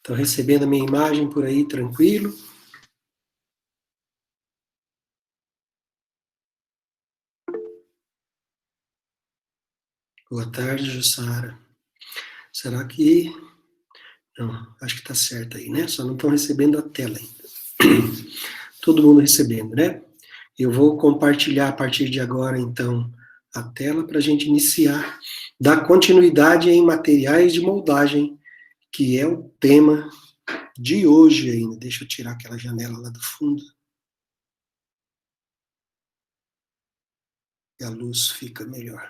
Estão recebendo a minha imagem por aí, tranquilo? Boa tarde, Jussara. Será que... Não, acho que está certo aí, né? Só não estão recebendo a tela ainda. Todo mundo recebendo, né? Eu vou compartilhar a partir de agora, então, a tela para a gente iniciar, dar continuidade em materiais de moldagem, que é o tema de hoje ainda. Deixa eu tirar aquela janela lá do fundo. E a luz fica melhor.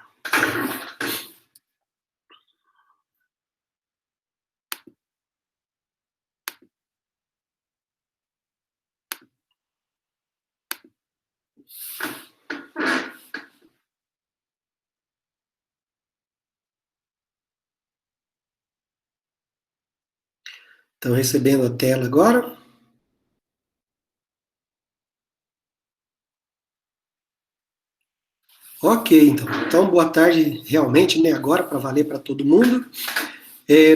Estão recebendo a tela agora? Ok, então. Então, boa tarde, realmente, né? Agora, para valer para todo mundo.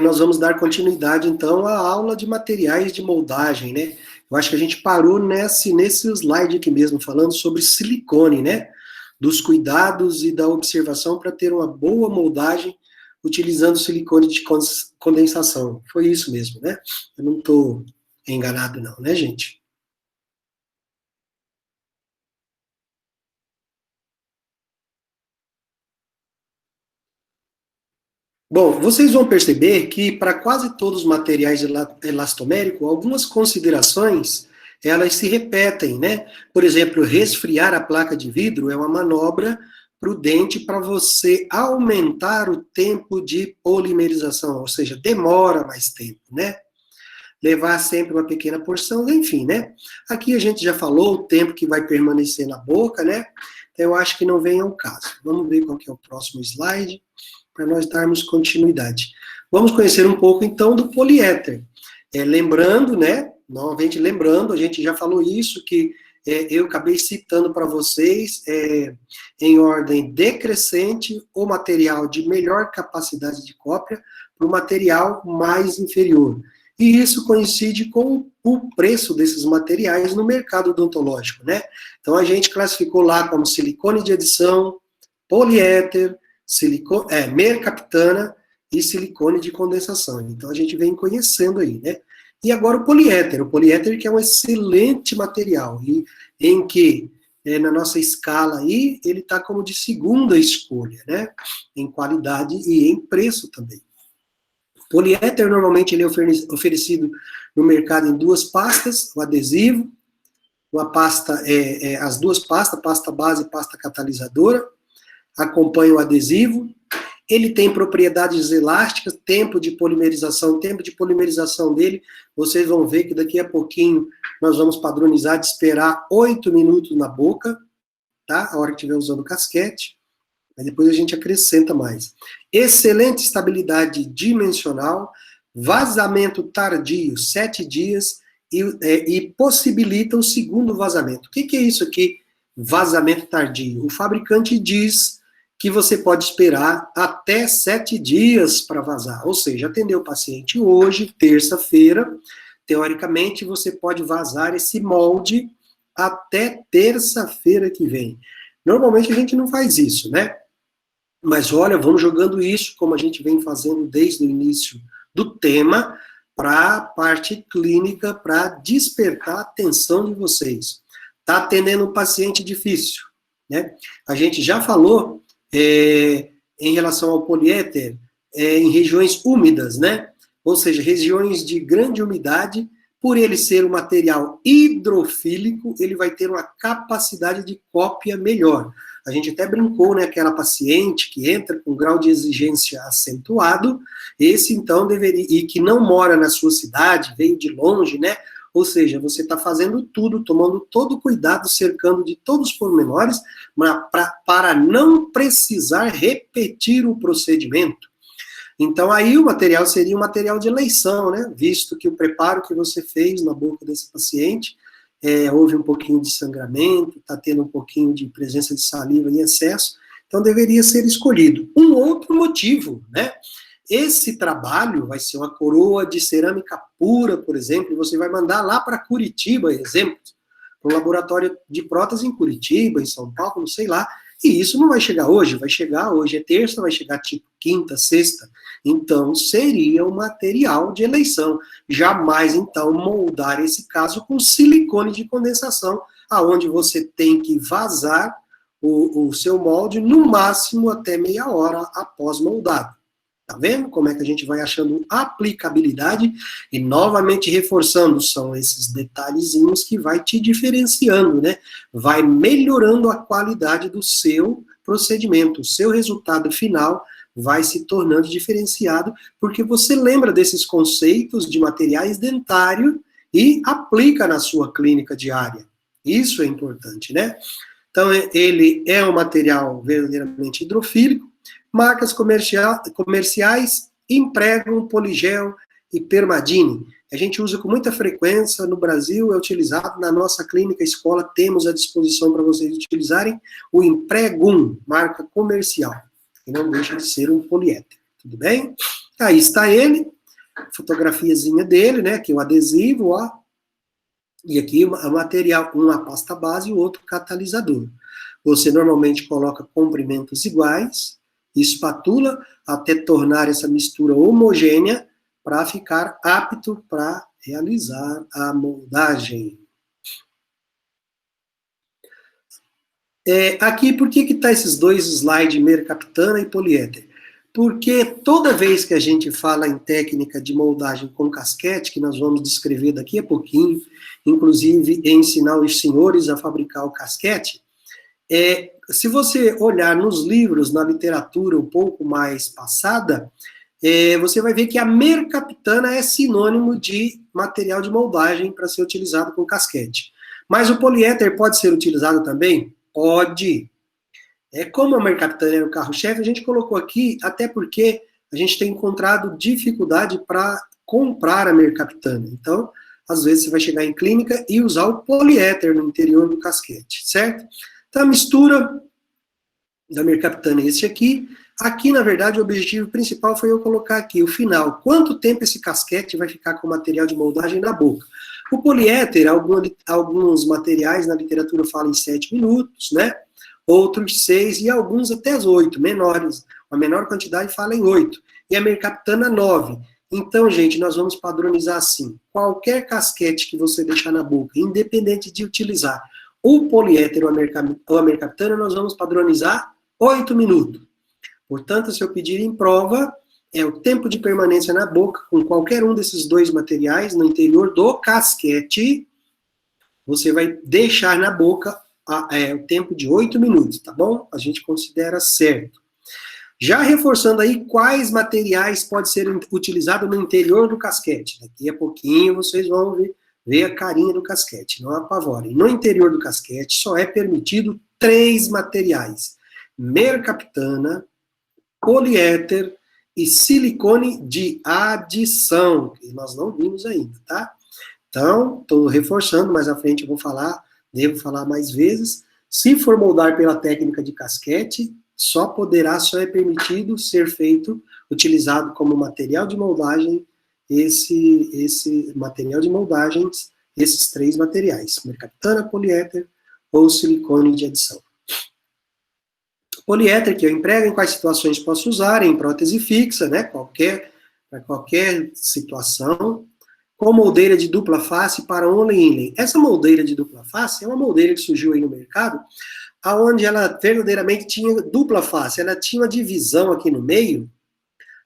Nós vamos dar continuidade, então, à aula de materiais de moldagem, né? Eu acho que a gente parou nesse slide aqui mesmo, falando sobre silicone, né? Dos cuidados e da observação para ter uma boa moldagem utilizando silicone de condensação. Foi isso mesmo, né? Eu não estou enganado, não, né, gente? Bom, vocês vão perceber que para quase todos os materiais de elastomérico, algumas considerações elas se repetem, né? Por exemplo, resfriar a placa de vidro é uma manobra prudente para você aumentar o tempo de polimerização, ou seja, demora mais tempo, né? Levar sempre uma pequena porção, enfim, né? Aqui a gente já falou o tempo que vai permanecer na boca, né? Então eu acho que não vem ao caso. Vamos ver qual que é o próximo slide para nós darmos continuidade. Vamos conhecer um pouco, então, do poliéter. Lembrando, né, novamente lembrando, a gente já falou isso, que eu acabei citando para vocês, em ordem decrescente, o material de melhor capacidade de cópia para o material mais inferior. E isso coincide com o preço desses materiais no mercado odontológico, né? Então, a gente classificou lá como silicone de adição, poliéter, mercaptana e silicone de condensação. Então, a gente vem conhecendo aí, né? E agora o poliéter que é um excelente material, e em que, na nossa escala aí, ele está como de segunda escolha, né? Em qualidade e em preço também. O poliéter, normalmente, ele é oferecido no mercado em duas pastas, o adesivo, uma pasta, as duas pastas, pasta base e pasta catalisadora, acompanha o adesivo. Ele tem propriedades elásticas, tempo de polimerização dele, vocês vão ver que daqui a pouquinho nós vamos padronizar de esperar 8 minutos na boca, tá? A hora que estiver usando o casquete, mas depois a gente acrescenta mais. Excelente estabilidade dimensional, vazamento tardio, 7 dias, e possibilita o segundo vazamento. O que é isso aqui, vazamento tardio? O fabricante diz que você pode esperar até 7 dias para vazar. Ou seja, atender o paciente hoje, terça-feira, teoricamente você pode vazar esse molde até terça-feira que vem. Normalmente a gente não faz isso, né? Mas olha, vamos jogando isso, como a gente vem fazendo desde o início do tema, para a parte clínica, para despertar a atenção de vocês. Está atendendo um paciente difícil, né? A gente já falou em relação ao poliéter, em regiões úmidas, né? Ou seja, regiões de grande umidade, por ele ser um material hidrofílico, ele vai ter uma capacidade de cópia melhor. A gente até brincou, né, aquela paciente que entra com grau de exigência acentuado, esse então deveria, e que não mora na sua cidade, veio de longe, né? Ou seja, você está fazendo tudo, tomando todo o cuidado, cercando de todos os pormenores, para não precisar repetir o procedimento. Então, aí o material seria um material de eleição, né? Visto que o preparo que você fez na boca desse paciente, houve um pouquinho de sangramento, está tendo um pouquinho de presença de saliva em excesso, então deveria ser escolhido. Um outro motivo, né? esse trabalho vai ser uma coroa de cerâmica pura, por exemplo, e você vai mandar lá para Curitiba, exemplo, para um laboratório de prótese em Curitiba, em São Paulo, não sei lá, e isso não vai chegar hoje, vai chegar hoje é terça, vai chegar tipo quinta, sexta, então seria um material de eleição. Jamais, então, moldar esse caso com silicone de condensação, aonde você tem que vazar o seu molde no máximo até meia hora após moldado. Tá vendo como é que a gente vai achando aplicabilidade? E novamente reforçando, são esses detalhezinhos que vai te diferenciando, né? Vai melhorando a qualidade do seu procedimento. O seu resultado final vai se tornando diferenciado, porque você lembra desses conceitos de materiais dentários e aplica na sua clínica diária. Isso é importante, né? Então, ele é um material verdadeiramente hidrofílico. Marcas comerciais empregam poligel e permadine. A gente usa com muita frequência no Brasil, é utilizado na nossa clínica escola, temos à disposição para vocês utilizarem o Empregum, marca comercial, que não deixa de ser um poliéter, tudo bem? Aí está ele, fotografiazinha dele, né, aqui o adesivo, ó, e aqui o material, uma pasta base e o outro catalisador. Você normalmente coloca comprimentos iguais, espatula até tornar essa mistura homogênea para ficar apto para realizar a moldagem. Aqui, por que está esses dois slides, mercaptana e poliéter? Porque toda vez que a gente fala em técnica de moldagem com casquete, que nós vamos descrever daqui a pouquinho, inclusive ensinar os senhores a fabricar o casquete, se você olhar nos livros, na literatura um pouco mais passada, você vai ver que a mercaptana é sinônimo de material de moldagem para ser utilizado com casquete. Mas o poliéter pode ser utilizado também? Pode. Como a mercaptana era o carro-chefe, a gente colocou aqui, até porque a gente tem encontrado dificuldade para comprar a mercaptana. Então, às vezes você vai chegar em clínica e usar o poliéter no interior do casquete, certo? Então, a mistura da mercaptana é esse aqui. Aqui, na verdade, o objetivo principal foi eu colocar aqui o final. Quanto tempo esse casquete vai ficar com o material de moldagem na boca? O poliéter, alguns materiais na literatura falam em 7 minutos, né? Outros 6 e alguns até 8, menores. A menor quantidade fala em 8. E a mercaptana, 9. Então, gente, nós vamos padronizar assim. Qualquer casquete que você deixar na boca, independente de utilizar o poliéter ou a mercaptana, nós vamos padronizar 8 minutos. Portanto, se eu pedir em prova, é o tempo de permanência na boca com qualquer um desses dois materiais no interior do casquete, você vai deixar na boca o tempo de 8 minutos, tá bom? A gente considera certo. Já reforçando aí quais materiais podem ser utilizados no interior do casquete. Daqui a pouquinho vocês vão ver a carinha do casquete, não apavorem. No interior do casquete só é permitido 3 materiais: mercaptana, poliéter e silicone de adição, que nós não vimos ainda, tá? Então, estou reforçando, mais à frente eu vou falar, devo falar mais vezes. Se for moldar pela técnica de casquete, só é permitido ser feito, utilizado como material de moldagem, esse material de moldagens, esses 3 materiais: mercaptana, poliéter ou silicone de adição. Poliéter, que eu emprego, em quais situações posso usar? Em prótese fixa, né? Para qualquer situação. Com moldeira de dupla face para only inlay. Essa moldeira de dupla face é uma moldeira que surgiu aí no mercado, aonde ela verdadeiramente tinha dupla face. Ela tinha uma divisão aqui no meio,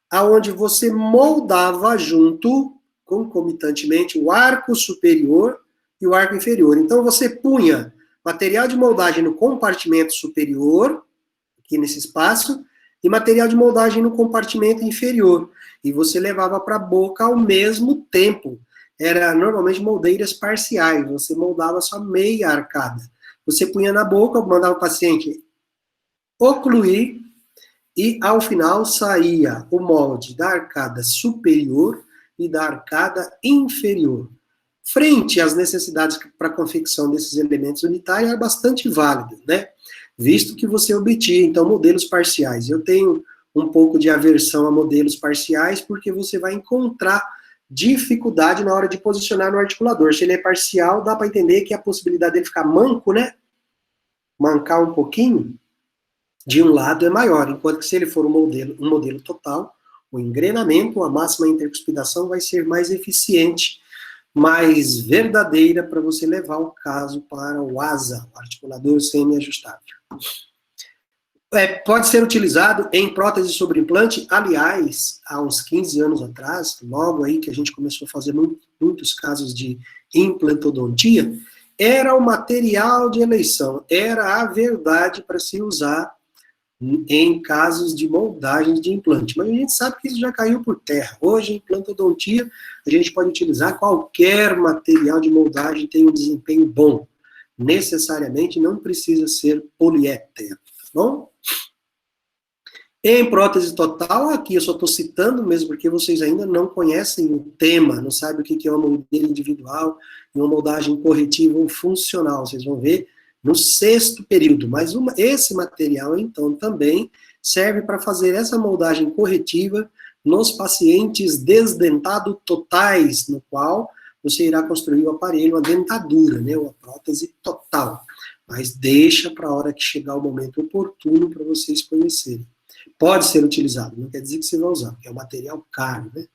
aonde você moldava junto, concomitantemente, o arco superior e o arco inferior. Então, você punha material de moldagem no compartimento superior, aqui nesse espaço, e material de moldagem no compartimento inferior. E você levava para a boca ao mesmo tempo. Era normalmente moldeiras parciais, você moldava só meia arcada. Você punha na boca, mandava o paciente ocluir, e ao final saía o molde da arcada superior e da arcada inferior. Frente às necessidades para a confecção desses elementos unitários, era bastante válido, né? Visto que você obtinha, então, modelos parciais. Eu tenho um pouco de aversão a modelos parciais, porque você vai encontrar dificuldade na hora de posicionar no articulador. Se ele é parcial, dá para entender que a possibilidade dele ficar manco, né? Mancar um pouquinho, de um lado é maior, enquanto que se ele for um modelo total, o engrenamento, a máxima intercuspidação vai ser mais eficiente, mais verdadeira para você levar o caso para o ASA, o articulador semi-ajustável. Pode ser utilizado em prótese sobre implante. Aliás, há uns 15 anos atrás, logo aí que a gente começou a fazer muitos casos de implantodontia, era o material de eleição, era a verdade para se usar em casos de moldagem de implante. Mas a gente sabe que isso já caiu por terra. Hoje, em implantodontia, a gente pode utilizar qualquer material de moldagem que tenha um desempenho bom. Necessariamente não precisa ser poliéter, tá bom? Em prótese total, aqui eu só estou citando mesmo porque vocês ainda não conhecem o tema, não sabem o que é uma moldeira individual, uma moldagem corretiva ou funcional. Vocês vão ver no 6º período. Mas esse material, então, também serve para fazer essa moldagem corretiva nos pacientes desdentados totais, no qual você irá construir o aparelho, a dentadura, né, uma prótese total. Mas deixa para a hora que chegar o momento oportuno para vocês conhecerem. Pode ser utilizado, não quer dizer que você vai usar, porque é um material caro, né?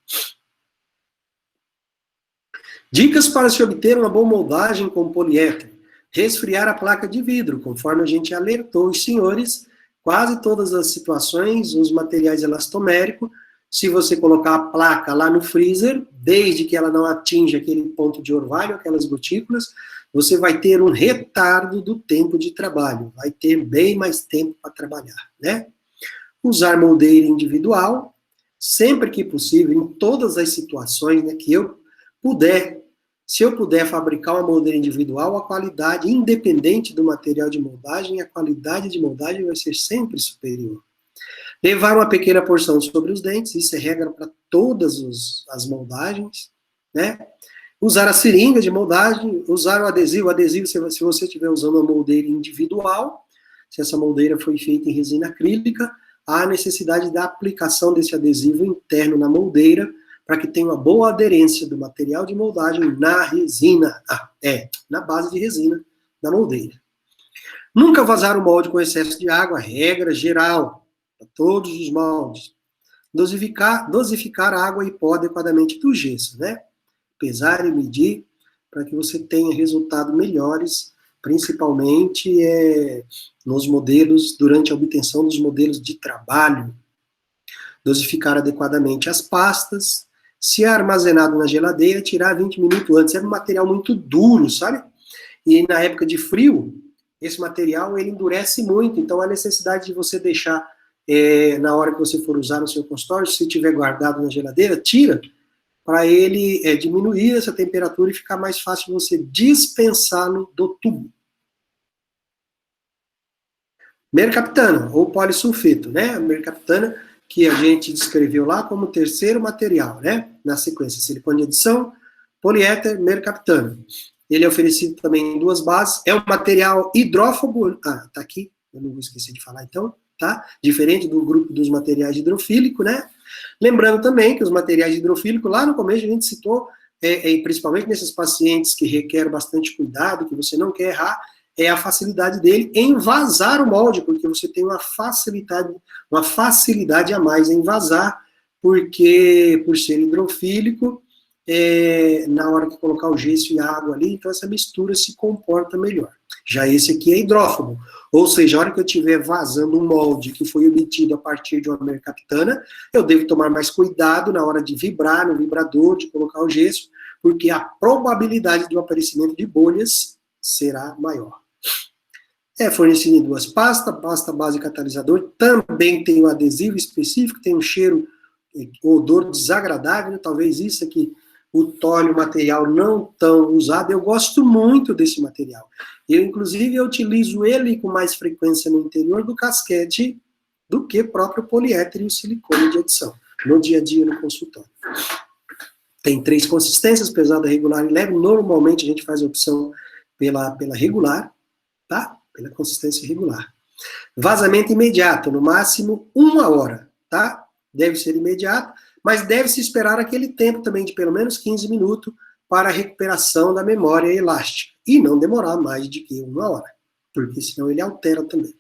Dicas para se obter uma boa moldagem com poliéter. Resfriar a placa de vidro, conforme a gente alertou os senhores, quase todas as situações, os materiais elastoméricos, se você colocar a placa lá no freezer, desde que ela não atinja aquele ponto de orvalho, aquelas gotículas, você vai ter um retardo do tempo de trabalho, vai ter bem mais tempo para trabalhar, né? Usar moldeira individual, sempre que possível, em todas as situações, né, que eu puder. Se eu puder fabricar uma moldeira individual, a qualidade, independente do material de moldagem, a qualidade de moldagem vai ser sempre superior. Levar uma pequena porção sobre os dentes, isso é regra para todas as moldagens, né? Usar a seringa de moldagem, usar o adesivo se você estiver usando uma moldeira individual, se essa moldeira foi feita em resina acrílica, há necessidade da aplicação desse adesivo interno na moldeira, para que tenha uma boa aderência do material de moldagem na resina, na base de resina da moldeira. Nunca vazar o molde com excesso de água, regra geral, para todos os moldes. Dosificar a água e pó adequadamente do gesso, né? Pesar e medir, para que você tenha resultados melhores, principalmente nos modelos, durante a obtenção dos modelos de trabalho. Dosificar adequadamente as pastas. Se é armazenado na geladeira, tirar 20 minutos antes. É um material muito duro, sabe? E na época de frio, esse material ele endurece muito. Então, a necessidade de você deixar, na hora que você for usar no seu consultório, se tiver guardado na geladeira, tira, para ele diminuir essa temperatura e ficar mais fácil você dispensá-lo do tubo. Mercaptana, ou polissulfeto, né? A mercaptana, que a gente descreveu lá como terceiro material, né? Na sequência, silicone de adição, poliéter, mercaptano. Ele é oferecido também em 2 bases. É um material hidrófobo. Tá aqui, eu não vou esquecer de falar então, tá? Diferente do grupo dos materiais hidrofílicos, né? Lembrando também que os materiais hidrofílicos, lá no começo a gente citou, principalmente nesses pacientes que requerem bastante cuidado, que você não quer errar, é a facilidade dele em vazar o molde, porque você tem uma facilidade a mais em vazar, porque por ser hidrofílico, na hora de colocar o gesso e a água ali, então essa mistura se comporta melhor. Já esse aqui é hidrófobo, ou seja, a hora que eu estiver vazando um molde que foi obtido a partir de uma mercaptana, eu devo tomar mais cuidado na hora de vibrar no vibrador, de colocar o gesso, porque a probabilidade do aparecimento de bolhas será maior. É fornecido em 2 pastas, pasta base catalisador, também tem um adesivo específico, tem um cheiro, odor desagradável, talvez isso aqui, o torne o material não tão usado. Eu gosto muito desse material. Inclusive, eu utilizo ele com mais frequência no interior do casquete do que próprio poliéter e o silicone de adição, no dia a dia no consultório. Tem 3 consistências, pesada, regular e leve. Normalmente a gente faz a opção pela regular, tá? Pela consistência regular. Vazamento imediato, no máximo 1 hora, tá? Deve ser imediato, mas deve-se esperar aquele tempo também de pelo menos 15 minutos para a recuperação da memória elástica, e não demorar mais de que 1 hora, porque senão ele altera também.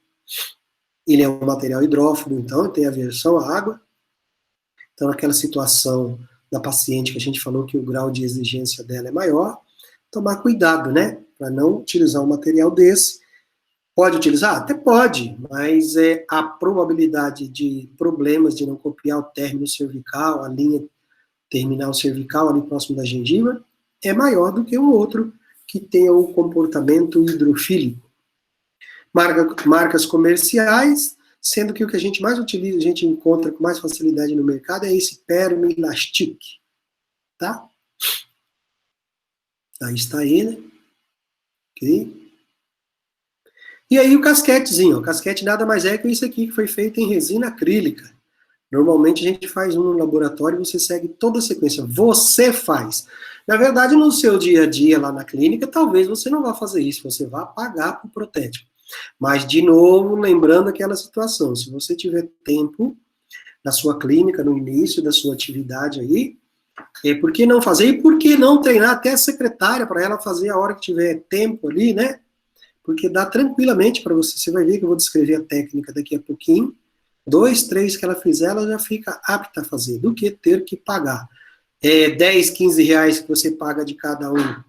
Ele é um material hidrófobo, então tem aversão à água. Então, naquela situação da paciente que a gente falou que o grau de exigência dela é maior, tomar cuidado, né, para não utilizar um material desse. Pode utilizar? Até pode, mas a probabilidade de problemas de não copiar o término cervical, a linha terminal cervical ali próximo da gengiva, é maior do que o outro que tenha o comportamento hidrofílico. Marcas comerciais, sendo que o que a gente mais utiliza, a gente encontra com mais facilidade no mercado, é esse Permilastic, tá? Aí está ele, ok? E aí o casquetezinho, o casquete nada mais é que isso aqui que foi feito em resina acrílica. Normalmente a gente faz um no laboratório e você segue toda a sequência. Você faz. Na verdade, no seu dia a dia lá na clínica, talvez você não vá fazer isso, você vá pagar para o protético. Mas, de novo, lembrando aquela situação, se você tiver tempo na sua clínica, no início da sua atividade aí, por que não fazer? E por que não treinar até a secretária para ela fazer a hora que tiver tempo ali, né? Porque dá tranquilamente para você. Você vai ver que eu vou descrever a técnica daqui a pouquinho. 2, 3 que ela fizer, ela já fica apta a fazer, do que ter que pagar. 10, 15 reais que você paga de cada um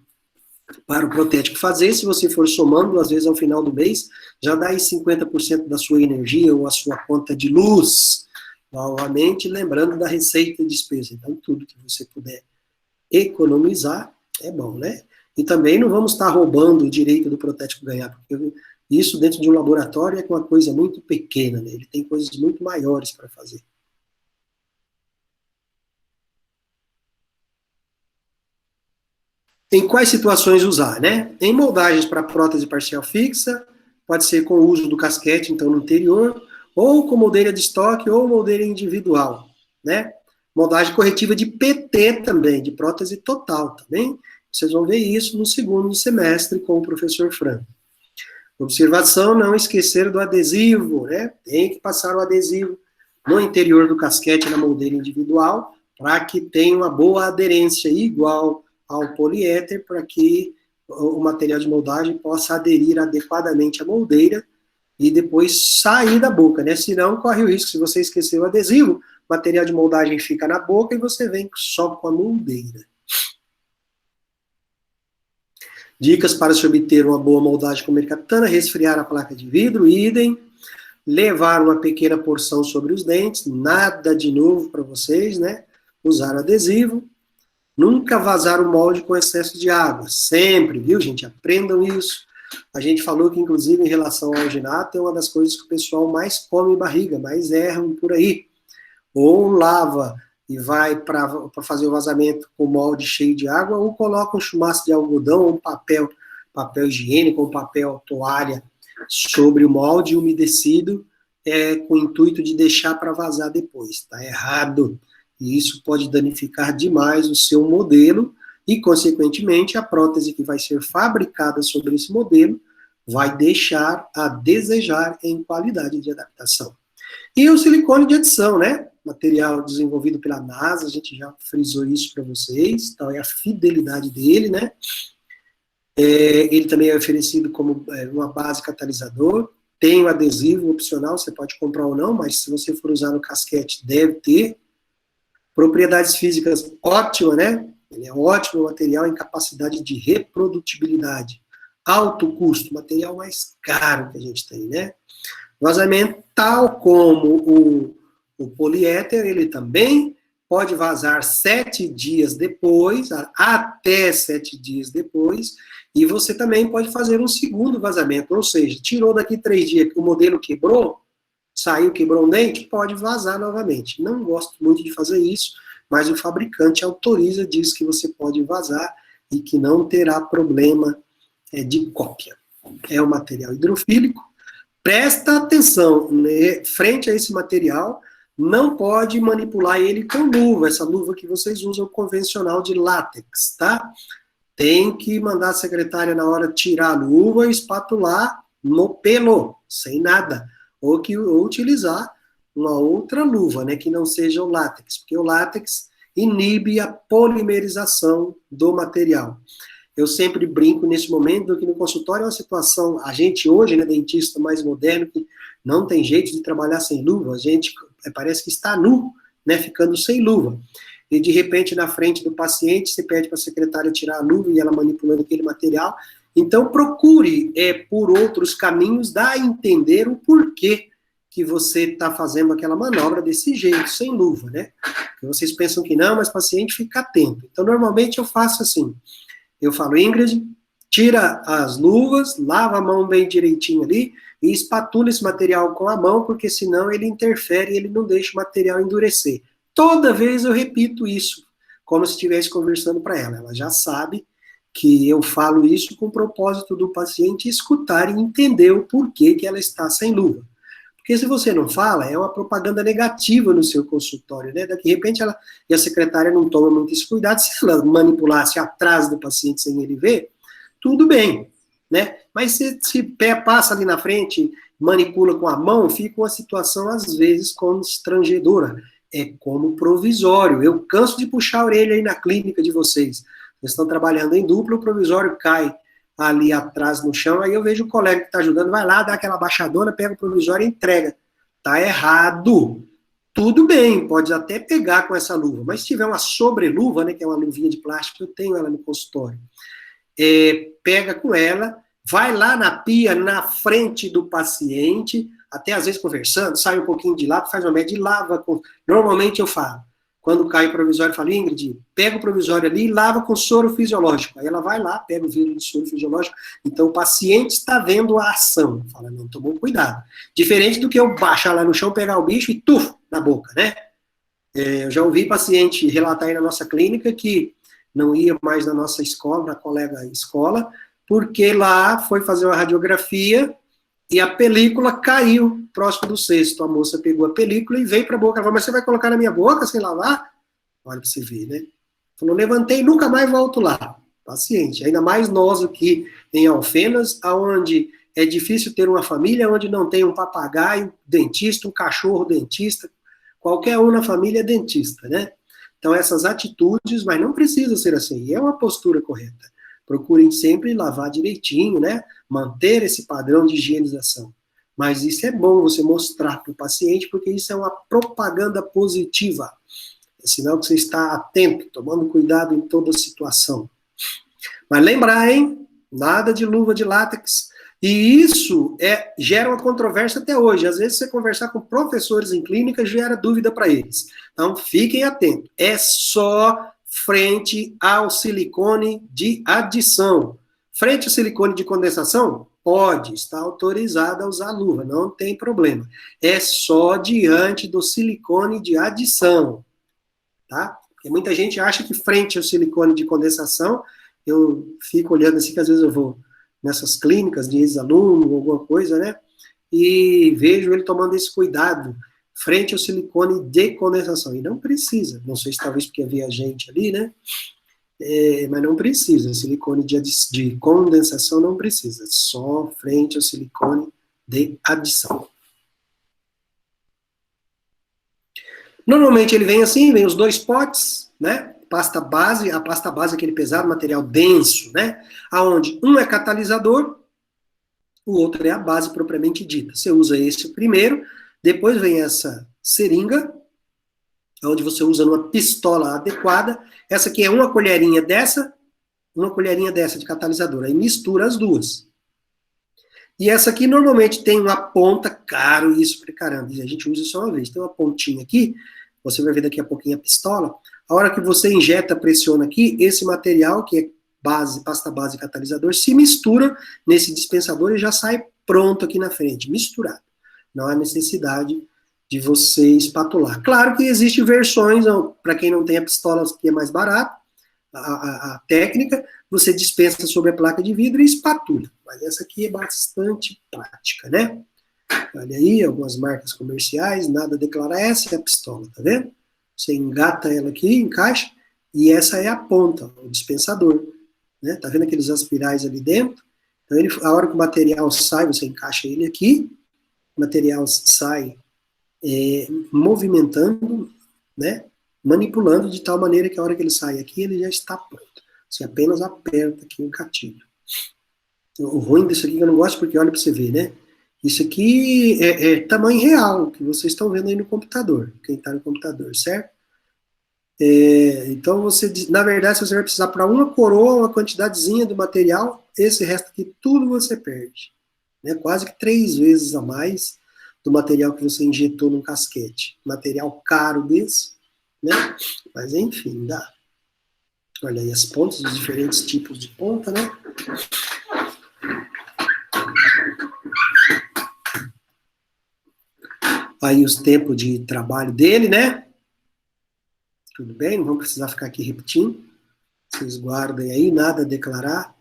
para o protético fazer, se você for somando, às vezes ao final do mês, já dá aí 50% da sua energia ou a sua conta de luz. Novamente, lembrando da receita e despesa. Então, tudo que você puder economizar é bom, né? E também não vamos estar roubando o direito do protético ganhar, porque isso dentro de um laboratório é uma coisa muito pequena, né? Ele tem coisas muito maiores para fazer. Em quais situações usar, né? Em moldagens para prótese parcial fixa, pode ser com o uso do casquete, então, no interior, ou com moldeira de estoque ou moldeira individual, né? Moldagem corretiva de PT também, de prótese total, também. Vocês vão ver isso no segundo semestre com o professor Franco. Observação, não esquecer do adesivo, né? Tem que passar o adesivo no interior do casquete na moldeira individual, para que tenha uma boa aderência igual ao poliéter, para que o material de moldagem possa aderir adequadamente à moldeira e depois sair da boca, né? Senão corre o risco, se você esquecer o adesivo, o material de moldagem fica na boca e você vem só com a moldeira. Dicas para se obter uma boa moldagem com mercaptana: resfriar a placa de vidro, idem, levar uma pequena porção sobre os dentes, nada de novo para vocês, né? Usar adesivo, nunca vazar o molde com excesso de água, sempre, viu, gente? Aprendam isso. A gente falou que, inclusive, em relação ao alginato, é uma das coisas que o pessoal mais come em barriga, mais erram por aí. Ou lava e vai para fazer o vazamento com molde cheio de água, ou coloca um chumaço de algodão, ou um papel higiênico, ou um papel toalha sobre o molde umedecido, com o intuito de deixar para vazar depois. Está errado. E isso pode danificar demais o seu modelo e, consequentemente, a prótese que vai ser fabricada sobre esse modelo vai deixar a desejar em qualidade de adaptação. E o silicone de adição, né? Material desenvolvido pela NASA, a gente já frisou isso para vocês, então é a fidelidade dele, né? Ele também é oferecido como uma base catalisador, tem o adesivo opcional, você pode comprar ou não, mas se você for usar no casquete, deve ter. Propriedades físicas ótimas, né? Ele é um ótimo material em capacidade de reprodutibilidade. Alto custo, material mais caro que a gente tem, né? Vazamento, tal como o poliéter, ele também pode vazar 7 dias depois, até 7 dias depois, e você também pode fazer um segundo vazamento, ou seja, tirou daqui 3 dias, o modelo quebrou, saiu, quebrou um dente, pode vazar novamente. Não gosto muito de fazer isso, mas o fabricante autoriza, diz que você pode vazar e que não terá problema de cópia. É um material hidrofílico. Presta atenção, né? Frente a esse material, não pode manipular ele com luva, essa luva que vocês usam convencional de látex, tá? Tem que mandar a secretária na hora tirar a luva e espatular no pelo, sem nada. Ou utilizar uma outra luva, né, que não seja o látex, porque o látex inibe a polimerização do material. Eu sempre brinco nesse momento que no consultório é uma situação, a gente hoje, né, dentista mais moderno, que não tem jeito de trabalhar sem luva, a gente parece que está nu, né, ficando sem luva. E de repente, na frente do paciente, você pede para a secretária tirar a luva e ela manipulando aquele material. Então, procure, por outros caminhos, dar a entender o porquê que você está fazendo aquela manobra desse jeito, sem luva, né? Porque vocês pensam que não, mas o paciente fica atento. Então, normalmente eu faço assim, eu falo, Ingrid, tira as luvas, lava a mão bem direitinho ali e espatula esse material com a mão, porque senão ele interfere e ele não deixa o material endurecer. Toda vez eu repito isso, como se estivesse conversando para ela. Ela já sabe que eu falo isso com o propósito do paciente escutar e entender o porquê que ela está sem luva. Porque se você não fala, é uma propaganda negativa no seu consultório, né? De repente ela e a secretária não toma muito esse cuidado, se ela manipulasse atrás do paciente sem ele ver, tudo bem, né? Mas se pé passa ali na frente, manipula com a mão, fica uma situação, às vezes, constrangedora. É como provisório. Eu canso de puxar a orelha aí na clínica de vocês. Vocês estão trabalhando em dupla, o provisório cai ali atrás no chão, aí eu vejo o colega que está ajudando, vai lá, dá aquela baixadona, pega o provisório e entrega. Tá errado. Tudo bem, pode até pegar com essa luva, mas se tiver uma sobreluva, né, que é uma luvinha de plástico, eu tenho ela no consultório, pega com ela, vai lá na pia, na frente do paciente, até às vezes conversando, sai um pouquinho de lá, faz uma média e lava. Normalmente eu falo, quando cai o provisório, eu falo, Ingrid, pega o provisório ali e lava com soro fisiológico. Aí ela vai lá, pega o vidro de soro fisiológico. Então o paciente está vendo a ação. Fala, não, tomou cuidado. Diferente do que eu baixar lá no chão, pegar o bicho e tuf, na boca, né? Eu já ouvi paciente relatar aí na nossa clínica que não ia mais na nossa escola, na colega escola, porque lá foi fazer uma radiografia e a película caiu próximo do cesto. A moça pegou a película e veio para a boca. Ela falou, mas você vai colocar na minha boca sem lavar? Olha para você ver, né? Falou, levantei, nunca mais volto lá. Paciente. Ainda mais nós aqui em Alfenas, onde é difícil ter uma família, onde não tem um papagaio dentista, um cachorro dentista, qualquer um na família é dentista, né? Então essas atitudes, mas não precisa ser assim, é uma postura correta. Procurem sempre lavar direitinho, né? Manter esse padrão de higienização. Mas isso é bom você mostrar para o paciente, porque isso é uma propaganda positiva. É sinal que você está atento, tomando cuidado em toda situação. Mas lembrar, hein? Nada de luva de látex. E isso gera uma controvérsia até hoje. Às vezes você conversar com professores em clínica gera dúvida para eles. Então fiquem atentos. É só frente ao silicone de adição. Frente ao silicone de condensação, pode, está autorizado a usar luva, não tem problema. É só diante do silicone de adição, tá? Porque muita gente acha que frente ao silicone de condensação, eu fico olhando assim, que às vezes eu vou nessas clínicas de ex-aluno, alguma coisa, né? E vejo ele tomando esse cuidado frente ao silicone de condensação. E não precisa. Não sei se talvez porque havia gente ali, né? Mas não precisa. Silicone de condensação não precisa. Só frente ao silicone de adição. Normalmente ele vem assim, vem os dois potes, né? Pasta base, a pasta base é aquele pesado, material denso, né? Aonde um é catalisador, o outro é a base propriamente dita. Você usa esse primeiro, depois vem essa seringa, onde você usa numa pistola adequada. Essa aqui é uma colherinha dessa de catalisador. Aí mistura as duas. E essa aqui normalmente tem uma ponta, caro isso pra caramba. A gente usa só uma vez. Tem uma pontinha aqui, você vai ver daqui a pouquinho a pistola. A hora que você injeta, pressiona aqui, esse material, que é base, pasta base catalisador, se mistura nesse dispensador e já sai pronto aqui na frente, misturado. Não há necessidade de você espatular. Claro que existem versões, para quem não tem a pistola, que é mais barato, a técnica, você dispensa sobre a placa de vidro e espatula. Mas essa aqui é bastante prática, né? Olha aí, algumas marcas comerciais, nada a declarar, essa é a pistola, tá vendo? Você engata ela aqui, encaixa, e essa é a ponta, o dispensador. Né? Tá vendo aqueles aspirais ali dentro? Então, a hora que o material sai, você encaixa ele aqui, o material sai movimentando, né, manipulando de tal maneira que a hora que ele sai aqui, ele já está pronto. Você apenas aperta aqui o gatilho. O ruim disso aqui que eu não gosto, porque olha para você ver, né? Isso aqui é tamanho real, que vocês estão vendo aí no computador, quem está no computador, certo? Então, na verdade, se você vai precisar para uma coroa, uma quantidadezinha do material, esse resto aqui, tudo você perde. Né? Quase que 3 vezes a mais do material que você injetou no casquete. Material caro desse, né? Mas, enfim, dá. Olha aí as pontas, os diferentes tipos de ponta, né? Aí os tempos de trabalho dele, né? Tudo bem, não vamos precisar ficar aqui repetindo. Vocês guardem aí, nada a declarar.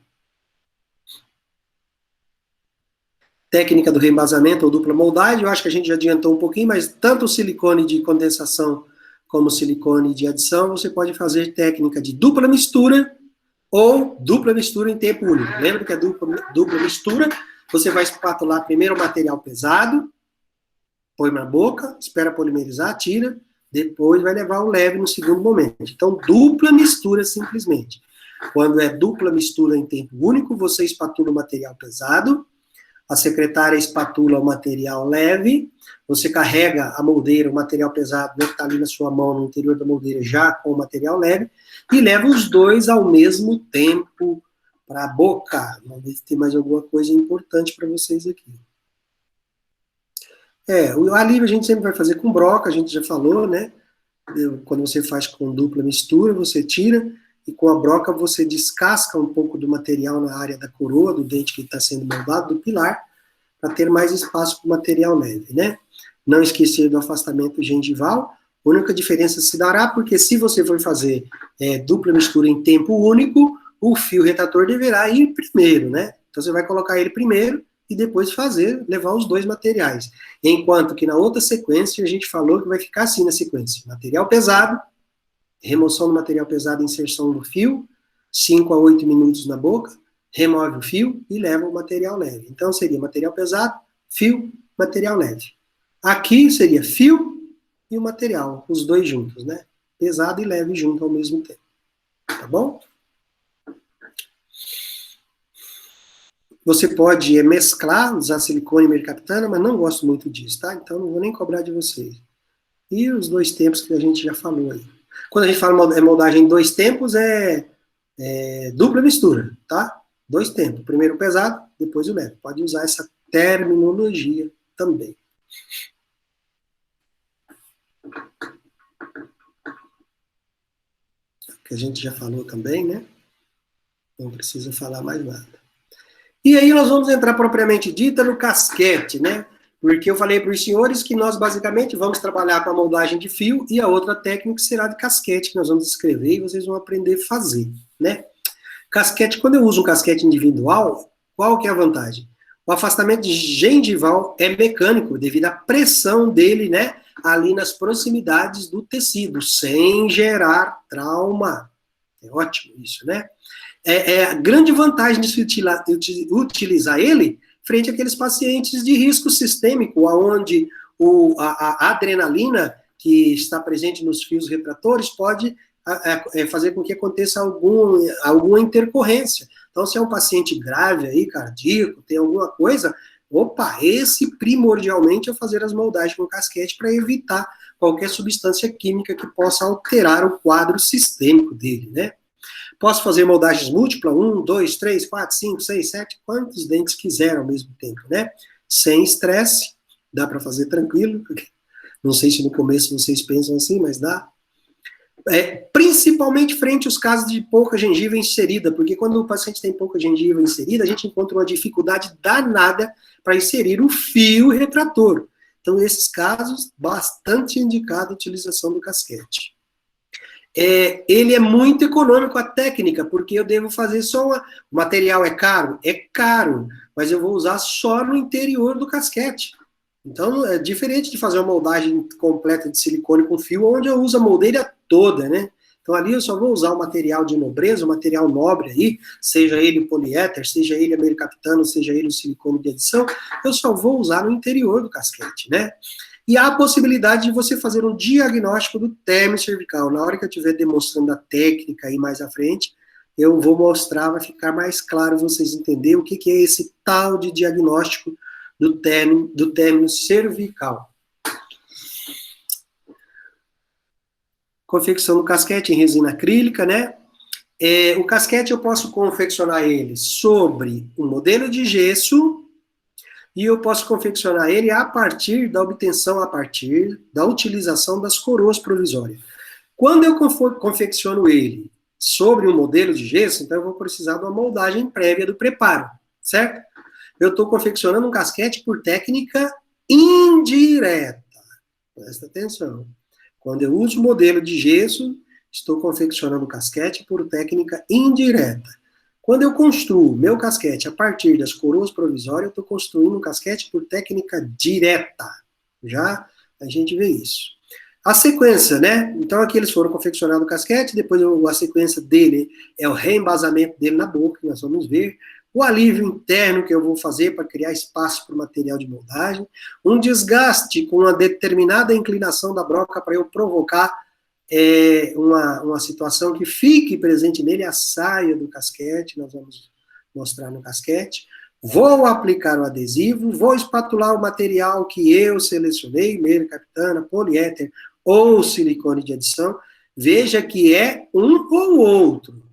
Técnica do reembasamento ou dupla moldagem, eu acho que a gente já adiantou um pouquinho, mas tanto o silicone de condensação como o silicone de adição, você pode fazer técnica de dupla mistura ou dupla mistura em tempo único. Lembra que a dupla mistura, você vai espatular primeiro o material pesado, põe na boca, espera polimerizar, tira, depois vai levar o leve no segundo momento. Então, dupla mistura simplesmente. Quando é dupla mistura em tempo único, você espatula o material pesado, a secretária espatula o material leve, você carrega a moldeira, o material pesado, né, que está ali na sua mão, no interior da moldeira, já com o material leve, e leva os dois ao mesmo tempo para a boca. Vamos ver se tem mais alguma coisa importante para vocês aqui. O alívio a gente sempre vai fazer com broca, a gente já falou, né? Quando você faz com dupla mistura, você tira, e com a broca você descasca um pouco do material na área da coroa, do dente que está sendo moldado, do pilar, para ter mais espaço para o material leve, né? Não esquecer do afastamento gengival. A única diferença se dará porque se você for fazer dupla mistura em tempo único, o fio retrator deverá ir primeiro, né? Então você vai colocar ele primeiro e depois levar os dois materiais. Enquanto que na outra sequência a gente falou que vai ficar assim na sequência. Material pesado, remoção do material pesado, inserção do fio, 5 a 8 minutos na boca, remove o fio e leva o material leve. Então seria material pesado, fio, material leve. Aqui seria fio e o material, os dois juntos, né? Pesado e leve junto ao mesmo tempo. Tá bom? Você pode mesclar, usar silicone e mercaptana, mas não gosto muito disso, tá? Então não vou nem cobrar de vocês. E os dois tempos que a gente já falou aí. Quando a gente fala moldagem em 2 tempos, dupla mistura, tá? 2 tempos. Primeiro o pesado, depois o leve. Pode usar essa terminologia também. Que a gente já falou também, né? Não precisa falar mais nada. E aí nós vamos entrar propriamente dita no casquete, né? Porque eu falei para os senhores que nós basicamente vamos trabalhar com a moldagem de fio e a outra técnica será de casquete, que nós vamos escrever e vocês vão aprender a fazer, né? Casquete, quando eu uso um casquete individual, qual que é a vantagem? O afastamento gengival é mecânico, devido à pressão dele, né? Ali nas proximidades do tecido, sem gerar trauma. É ótimo isso, né? A grande vantagem de se utilizar ele frente àqueles pacientes de risco sistêmico, onde a adrenalina que está presente nos fios retratores pode fazer com que aconteça alguma intercorrência. Então, se é um paciente grave aí, cardíaco, tem alguma coisa, esse primordialmente é fazer as moldagens com casquete para evitar qualquer substância química que possa alterar o quadro sistêmico dele, né? Posso fazer moldagens múltiplas, 1, 2, 3, 4, 5, 6, 7, quantos dentes quiser ao mesmo tempo, né? Sem estresse, dá para fazer tranquilo, não sei se no começo vocês pensam assim, mas dá. Principalmente frente aos casos de pouca gengiva inserida, porque quando o paciente tem pouca gengiva inserida, a gente encontra uma dificuldade danada para inserir o fio retrator. Então, nesses casos, bastante indicada a utilização do casquete. Ele é muito econômico a técnica, porque eu devo fazer só o material é caro? É caro, mas eu vou usar só no interior do casquete. Então, é diferente de fazer uma moldagem completa de silicone com fio, onde eu uso a moldeira toda, né? Então, ali eu só vou usar o material de nobreza, o material nobre aí, seja ele o poliéter, seja ele a mercaptano, seja ele o silicone de adição, eu só vou usar no interior do casquete, né? E há a possibilidade de você fazer um diagnóstico do término cervical. Na hora que eu estiver demonstrando a técnica aí mais à frente, eu vou mostrar, vai ficar mais claro vocês entenderem o que é esse tal de diagnóstico do término cervical. Confecção do casquete em resina acrílica, né? O casquete eu posso confeccionar ele sobre um modelo de gesso e eu posso confeccionar ele a partir da obtenção, a partir da utilização das coroas provisórias. Quando eu confecciono ele sobre um modelo de gesso, então eu vou precisar de uma moldagem prévia do preparo, certo? Eu estou confeccionando um casquete por técnica indireta. Presta atenção. Quando eu uso modelo de gesso, estou confeccionando o casquete por técnica indireta. Quando eu construo meu casquete a partir das coroas provisórias, eu estou construindo um casquete por técnica direta. Já a gente vê isso. A sequência, né? Então aqui eles foram confeccionando o casquete, depois a sequência dele é o reembasamento dele na boca, que nós vamos ver. O alívio interno que eu vou fazer para criar espaço para o material de moldagem. Um desgaste com uma determinada inclinação da broca para eu provocar uma situação que fique presente nele, a saia do casquete, nós vamos mostrar no casquete. Vou aplicar o adesivo, vou espatular o material que eu selecionei, mercaptana, poliéter ou silicone de adição. Veja que é um ou outro.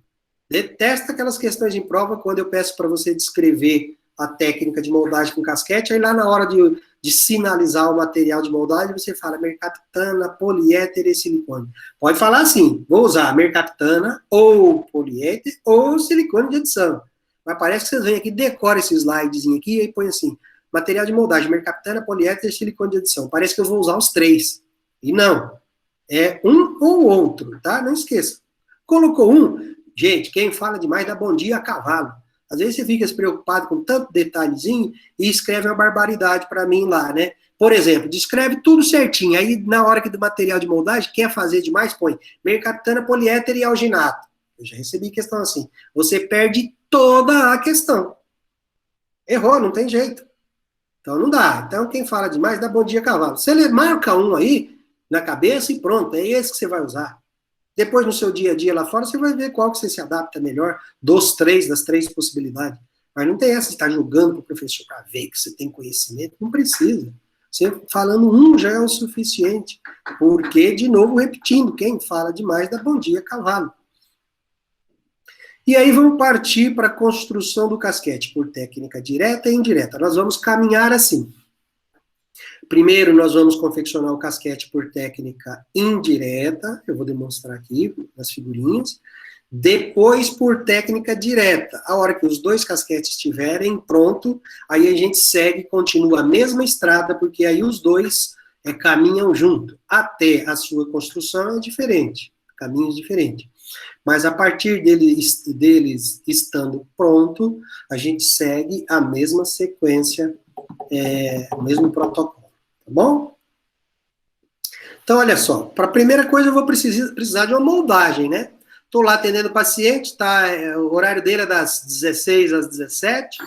Detesto aquelas questões em prova quando eu peço para você descrever a técnica de moldagem com casquete, aí lá na hora de sinalizar o material de moldagem, você fala mercaptana, poliéter e silicone. Pode falar assim, vou usar mercaptana ou poliéter ou silicone de adição. Mas parece que vocês vêm aqui, decora esse slidezinho aqui e põe assim, material de moldagem, mercaptana, poliéter e silicone de adição. Parece que eu vou usar os três. E não. É um ou outro, tá? Não esqueça. Colocou um, gente, quem fala demais dá bom dia a cavalo. Às vezes você fica se preocupado com tanto detalhezinho e escreve uma barbaridade para mim lá, né? Por exemplo, descreve tudo certinho. Aí, na hora que do material de moldagem, quer fazer demais, põe mercaptana, poliéter e alginato. Eu já recebi questão assim. Você perde toda a questão. Errou, não tem jeito. Então, não dá. Então, quem fala demais dá bom dia a cavalo. Você marca um aí na cabeça e pronto. É esse que você vai usar. Depois, no seu dia a dia lá fora, você vai ver qual que você se adapta melhor das três possibilidades. Mas não tem essa de estar julgando para o professor para ver que você tem conhecimento. Não precisa. Você falando um já é o suficiente. Porque, de novo, repetindo, quem fala demais dá bom dia cavalo. E aí vamos partir para a construção do casquete por técnica direta e indireta. Nós vamos caminhar assim. Primeiro, nós vamos confeccionar o casquete por técnica indireta, eu vou demonstrar aqui nas figurinhas. Depois, por técnica direta. A hora que os dois casquetes estiverem pronto, aí a gente segue, continua a mesma estrada, porque aí os dois caminham junto. Até a sua construção é diferente, caminhos diferentes. Mas a partir deles estando pronto, a gente segue a mesma sequência, o mesmo protocolo. Tá bom? Então, olha só. Para a primeira coisa, eu vou precisar de uma moldagem, né? Estou lá atendendo o paciente, o horário dele é das 16 às 17,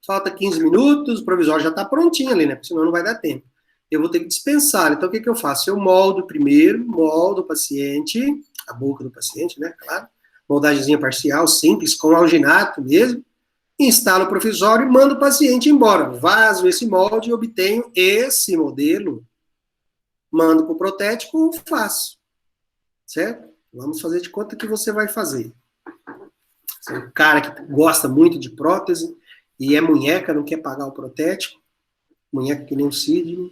falta 15 minutos, o provisório já está prontinho ali, né? Porque senão não vai dar tempo. Eu vou ter que dispensar. Então, o que eu faço? Eu moldo primeiro, moldo o paciente, a boca do paciente, né? Claro. Moldagemzinha parcial, simples, com alginato mesmo. Instalo o provisório e mando o paciente embora. Vazo esse molde e obtenho esse modelo. Mando para o protético, faço. Certo? Vamos fazer de conta que você vai fazer. Você é um cara que gosta muito de prótese e é munheca, não quer pagar o protético. Munheca que nem o Sidney.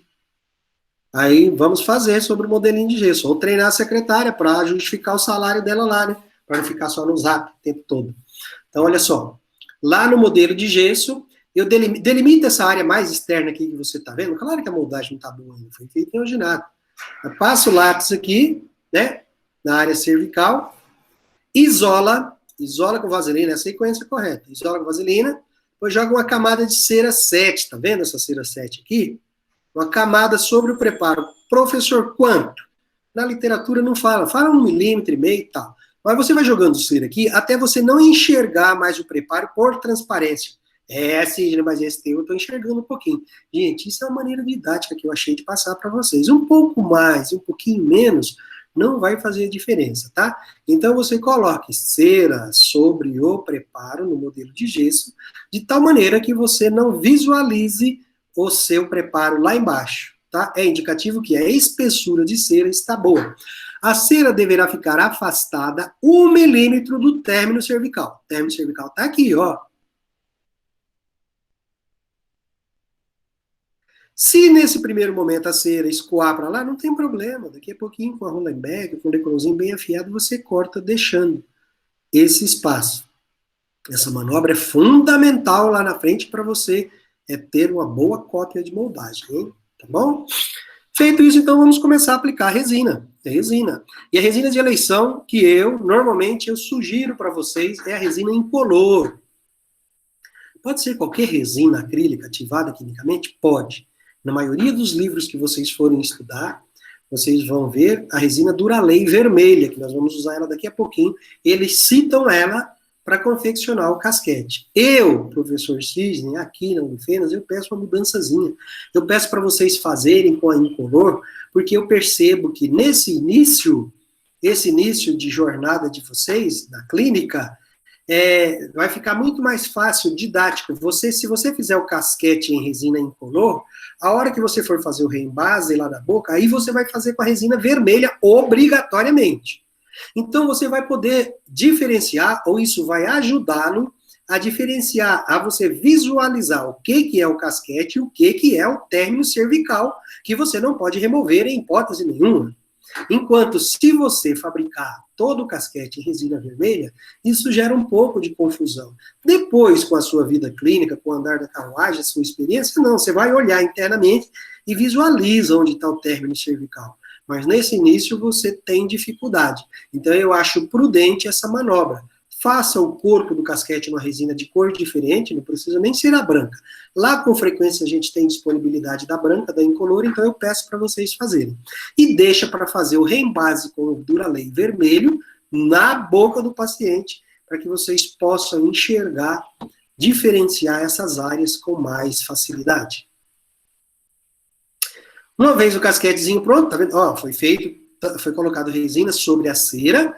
Aí vamos fazer sobre o modelinho de gesso. Ou treinar a secretária para justificar o salário dela lá, né? Para não ficar só no zap o tempo todo. Então, olha só. Lá no modelo de gesso, eu delimito essa área mais externa aqui que você está vendo. Claro que a moldagem não está boa ainda, foi feita em alginato. Eu passo o lápis aqui, né, na área cervical, isola com vaselina, é a sequência correta. Isola com vaselina, depois joga uma camada de cera 7, tá vendo essa cera 7 aqui? Uma camada sobre o preparo. Professor, quanto? Na literatura não fala 1,5 milímetro e tal. Mas você vai jogando cera aqui até você não enxergar mais o preparo por transparência. Sidney, mas esse teu eu estou enxergando um pouquinho. Gente, isso é uma maneira didática que eu achei de passar para vocês. Um pouco mais, um pouquinho menos, não vai fazer diferença, tá? Então, você coloque cera sobre o preparo no modelo de gesso, de tal maneira que você não visualize o seu preparo lá embaixo, tá? É indicativo que a espessura de cera está boa. A cera deverá ficar afastada 1 milímetro do término cervical. O término cervical está aqui, ó. Se nesse primeiro momento a cera escoar para lá, não tem problema. Daqui a pouquinho, com a Rollenberg, com o decorozinho bem afiado, você corta deixando esse espaço. Essa manobra é fundamental lá na frente para você ter uma boa cópia de moldagem, hein? Tá bom? Feito isso, então, vamos começar a aplicar a resina. E a resina de eleição que normalmente, eu sugiro para vocês é a resina incolor. Pode ser qualquer resina acrílica ativada quimicamente? Pode. Na maioria dos livros que vocês forem estudar, vocês vão ver a resina Duralei vermelha, que nós vamos usar ela daqui a pouquinho. Eles citam ela para confeccionar o casquete. Professor Sidney, aqui na Unifenas, eu peço uma mudançazinha. Eu peço para vocês fazerem com a incolor, porque eu percebo que esse início de jornada de vocês na clínica, vai ficar muito mais fácil, didático. Se você fizer o casquete em resina incolor, a hora que você for fazer o reembase lá na boca, aí você vai fazer com a resina vermelha, obrigatoriamente. Então, você vai poder diferenciar, ou isso vai ajudá-lo a diferenciar, a você visualizar o que é o casquete e o que é o término cervical, que você não pode remover em hipótese nenhuma. Enquanto, se você fabricar todo o casquete em resina vermelha, isso gera um pouco de confusão. Depois, com a sua vida clínica, com o andar da carruagem, a sua experiência, não, você vai olhar internamente e visualiza onde está o término cervical. Mas nesse início você tem dificuldade. Então eu acho prudente essa manobra. Faça o corpo do casquete numa resina de cor diferente, não precisa nem ser a branca. Lá, com frequência, a gente tem disponibilidade da branca, da incolor, então eu peço para vocês fazerem. E deixa para fazer o reembase com o Duralei vermelho na boca do paciente, para que vocês possam enxergar, diferenciar essas áreas com mais facilidade. Uma vez o casquetezinho pronto, tá vendo? Ó, foi colocado resina sobre a cera,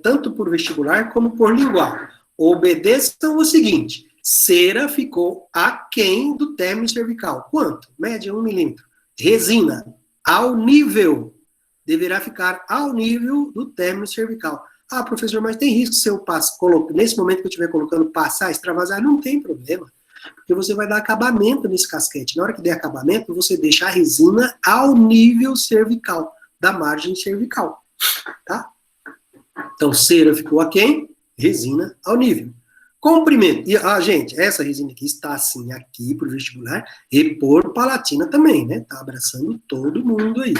tanto por vestibular como por lingual. Obedeçam o seguinte: cera ficou aquém do término cervical. Quanto? Média 1 milímetro. Resina, ao nível. Deverá ficar ao nível do término cervical. Ah, professor, mas tem risco se eu nesse momento que eu estiver colocando, passar, extravasar? Não tem problema. Porque você vai dar acabamento nesse casquete. Na hora que der acabamento, você deixa a resina ao nível cervical, da margem cervical. Tá? Então, cera ficou aquém, resina ao nível. Comprimento. E, gente, essa resina aqui está assim aqui para o vestibular e por palatina também, né? Tá abraçando todo mundo aí.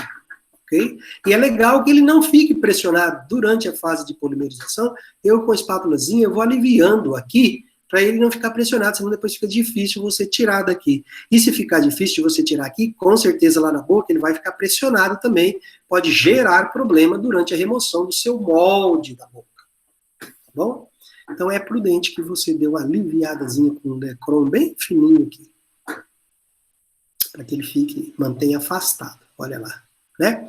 Okay? E é legal que ele não fique pressionado durante a fase de polimerização. Eu, com a espátulazinha, eu vou aliviando aqui, para ele não ficar pressionado, senão depois fica difícil você tirar daqui. E se ficar difícil de você tirar aqui, com certeza lá na boca ele vai ficar pressionado também, pode gerar problema durante a remoção do seu molde da boca. Tá bom? Então é prudente que você dê uma aliviadazinha com um Decron bem fininho aqui, para que ele mantenha afastado. Olha lá. Né?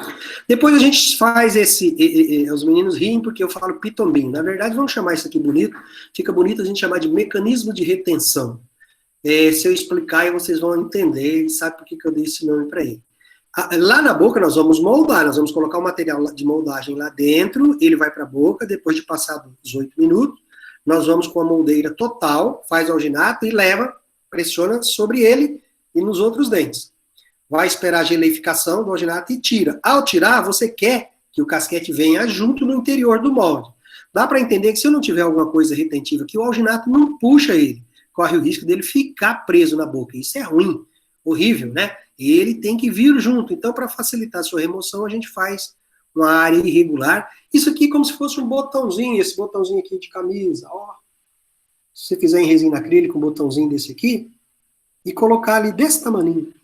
Depois a gente faz os meninos riem porque eu falo pitombinho. Na verdade, vamos chamar isso aqui bonito. Fica bonito a gente chamar de mecanismo de retenção. Se eu explicar, vocês vão entender e sabe por que eu dei esse nome para ele. Lá na boca nós vamos moldar, nós vamos colocar o material de moldagem lá dentro, ele vai para a boca, depois de passar os 8 minutos, nós vamos com a moldeira total, faz o alginato e leva, pressiona sobre ele e nos outros dentes. Vai esperar a geleificação do alginato e tira. Ao tirar, você quer que o casquete venha junto no interior do molde. Dá para entender que se eu não tiver alguma coisa retentiva aqui, o alginato não puxa ele. Corre o risco dele ficar preso na boca. Isso é ruim, horrível, né? E ele tem que vir junto. Então, para facilitar a sua remoção, a gente faz uma área irregular. Isso aqui é como se fosse um botãozinho, esse botãozinho aqui de camisa. Ó. Se você fizer em resina acrílica, um botãozinho desse aqui, e colocar ali desse tamaninho.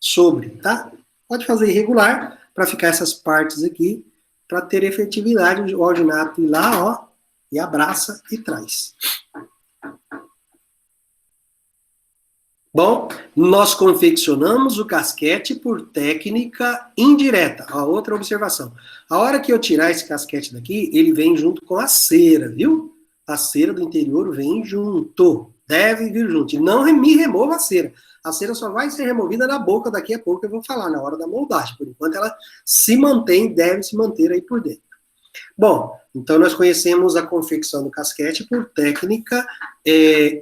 Sobre, tá? Pode fazer irregular, para ficar essas partes aqui, para ter efetividade, o alginato ir lá, ó, e abraça e traz. Bom, nós confeccionamos o casquete por técnica indireta. A outra observação. A hora que eu tirar esse casquete daqui, ele vem junto com a cera, viu? A cera do interior vem junto. Deve vir junto. E não me remova a cera. A cera só vai ser removida na boca daqui a pouco, eu vou falar, na hora da moldagem. Por enquanto, ela se mantém, deve se manter aí por dentro. Bom, então nós conhecemos a confecção do casquete por técnica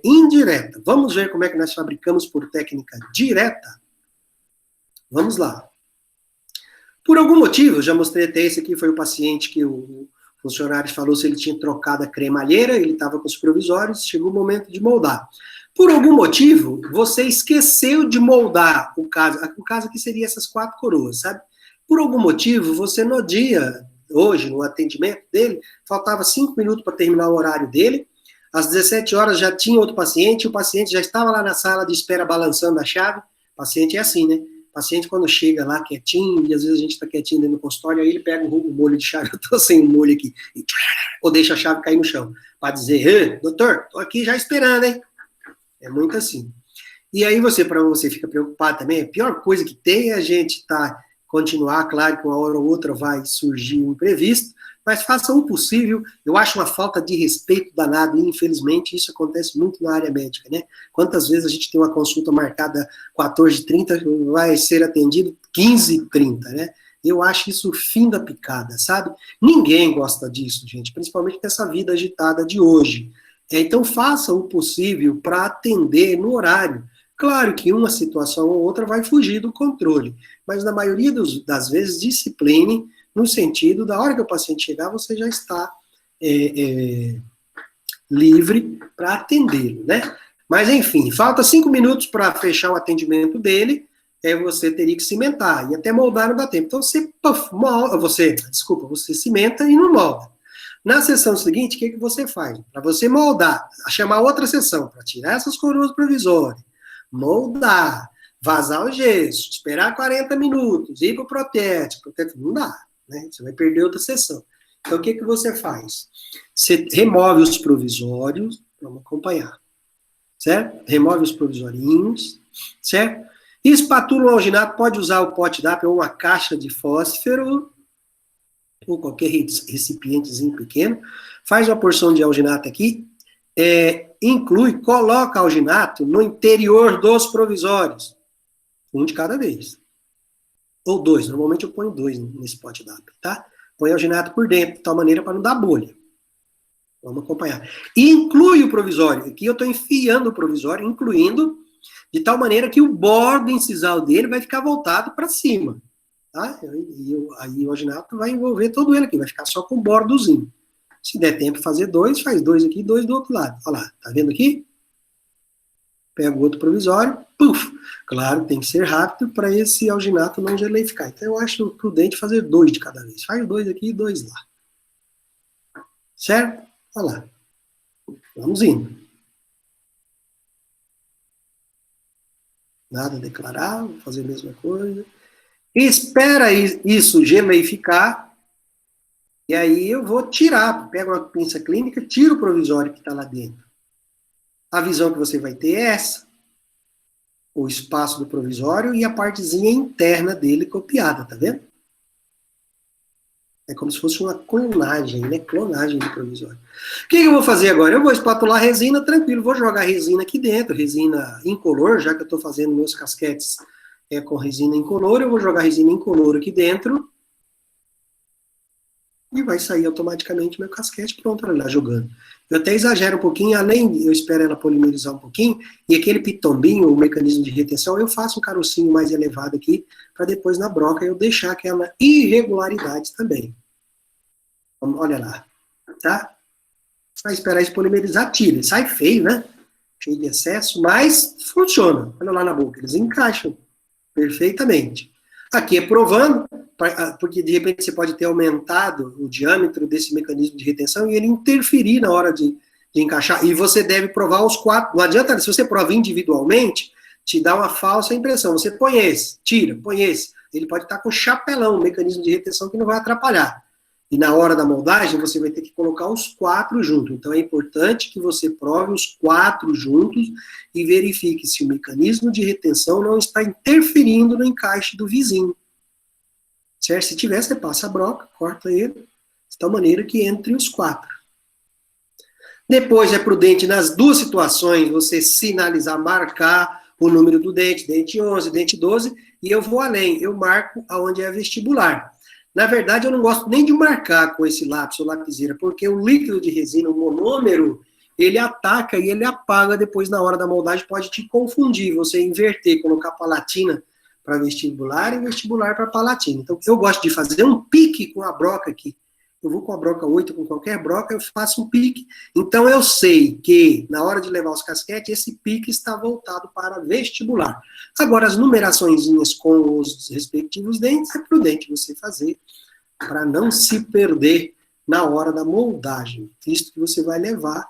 indireta. Vamos ver como é que nós fabricamos por técnica direta? Vamos lá. Por algum motivo, eu já mostrei até esse aqui, foi o paciente que o funcionário falou se ele tinha trocado a cremalheira, ele estava com os provisórios, chegou o momento de moldar. Por algum motivo, você esqueceu de moldar o caso aqui seria essas 4 coroas, sabe? Por algum motivo, você no dia... Hoje, no atendimento dele, faltava 5 minutos para terminar o horário dele, às 17 horas já tinha outro paciente, o paciente já estava lá na sala de espera balançando a chave. O paciente é assim, né? O paciente quando chega lá quietinho, e às vezes a gente está quietinho dentro do consultório, aí ele pega o molho de chave, eu estou sem o molho aqui, ou deixa a chave cair no chão, para dizer, doutor, estou aqui já esperando, hein? É muito assim. E aí para você fica preocupado também, a pior coisa que tem é a gente continuar, claro que uma hora ou outra vai surgir um imprevisto, mas faça o possível. Eu acho uma falta de respeito danado, e infelizmente isso acontece muito na área médica, né? Quantas vezes a gente tem uma consulta marcada 14h30, vai ser atendido 15h30, né? Eu acho isso o fim da picada, sabe? Ninguém gosta disso, gente, principalmente nessa vida agitada de hoje. Então faça o possível para atender no horário. Claro que uma situação ou outra vai fugir do controle, mas na maioria das vezes, discipline no sentido da hora que o paciente chegar, você já está livre para atendê-lo, né? Mas, enfim, falta 5 minutos para fechar o atendimento dele, você teria que cimentar, e até moldar não dá tempo. Então, você cimenta e não molda. Na sessão seguinte, o que você faz? Para você moldar, chamar outra sessão, para tirar essas coroas provisórias, moldar, vazar o gesso, esperar 40 minutos, ir para o protético, não dá, né? Você vai perder outra sessão. Então, o que você faz? Você remove os provisórios, vamos acompanhar, certo? Remove os provisorinhos, certo? Espátula ou alginato, pode usar o pote DAP ou uma caixa de fósforo, ou qualquer recipientezinho pequeno, faz uma porção de alginato aqui, coloca alginato no interior dos provisórios. Um de cada vez. Ou 2, normalmente eu ponho 2 nesse pote DAP, tá? Põe alginato por dentro, de tal maneira para não dar bolha. Vamos acompanhar. E inclui o provisório. Aqui eu estou enfiando o provisório, incluindo, de tal maneira que o bordo incisal dele vai ficar voltado para cima. Tá? Aí o alginato vai envolver todo ele aqui, vai ficar só com o bordozinho. Se der tempo de fazer 2, faz 2 aqui e 2 do outro lado. Olha lá, tá vendo aqui? Pega o outro provisório, puf! Claro, tem que ser rápido para esse alginato não geleificar. Então eu acho prudente fazer 2 de cada vez. Faz 2 aqui e 2 lá. Certo? Olha lá. Vamos indo. Nada a declarar, vou fazer a mesma coisa. Espera isso geleificar. E aí eu vou tirar, pego uma pinça clínica, tiro o provisório que está lá dentro. A visão que você vai ter é essa. O espaço do provisório e a partezinha interna dele copiada, tá vendo? É como se fosse uma clonagem, né? Clonagem do provisório. O que eu vou fazer agora? Eu vou espatular a resina, tranquilo, vou jogar resina aqui dentro, resina incolor, já que eu estou fazendo meus casquetes com resina incolor, eu vou jogar resina incolor aqui dentro e vai sair automaticamente meu casquete pronto, olha lá, jogando. Eu até exagero um pouquinho, além, eu espero ela polimerizar um pouquinho, e aquele pitombinho, o mecanismo de retenção, eu faço um carocinho mais elevado aqui, para depois na broca eu deixar aquela irregularidade também. Olha lá, tá? Vai esperar isso polimerizar, tira, sai feio, né? Cheio de excesso, mas funciona. Olha lá na boca, eles encaixam perfeitamente. Aqui é provando, porque de repente você pode ter aumentado o diâmetro desse mecanismo de retenção e ele interferir na hora de encaixar. E você deve provar os 4. Não adianta, se você prova individualmente, te dá uma falsa impressão. Você põe esse, tira, põe esse. Ele pode estar com chapelão, um mecanismo de retenção que não vai atrapalhar. E na hora da moldagem, você vai ter que colocar os 4 juntos. Então, é importante que você prove os 4 juntos e verifique se o mecanismo de retenção não está interferindo no encaixe do vizinho. Certo? Se tiver, você passa a broca, corta ele, de tal maneira que entre os 4. Depois, é prudente, nas 2 situações, você sinalizar, marcar o número do dente, dente 11, dente 12, e eu vou além, eu marco aonde é vestibular. Na verdade, eu não gosto nem de marcar com esse lápis ou lapiseira, porque o líquido de resina, o monômero, ele ataca e ele apaga depois na hora da moldagem, pode te confundir, você inverter, colocar palatina para vestibular e vestibular para palatina. Então, eu gosto de fazer um pique com a broca aqui. Eu vou com a broca 8, com qualquer broca, eu faço um pique. Então, eu sei que, na hora de levar os casquetes, esse pique está voltado para vestibular. Agora, as numeraçõezinhas com os respectivos dentes, é prudente você fazer para não se perder na hora da moldagem, visto que você vai levar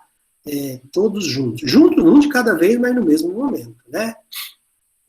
todos juntos. Junto, um de cada vez, mas no mesmo momento, né?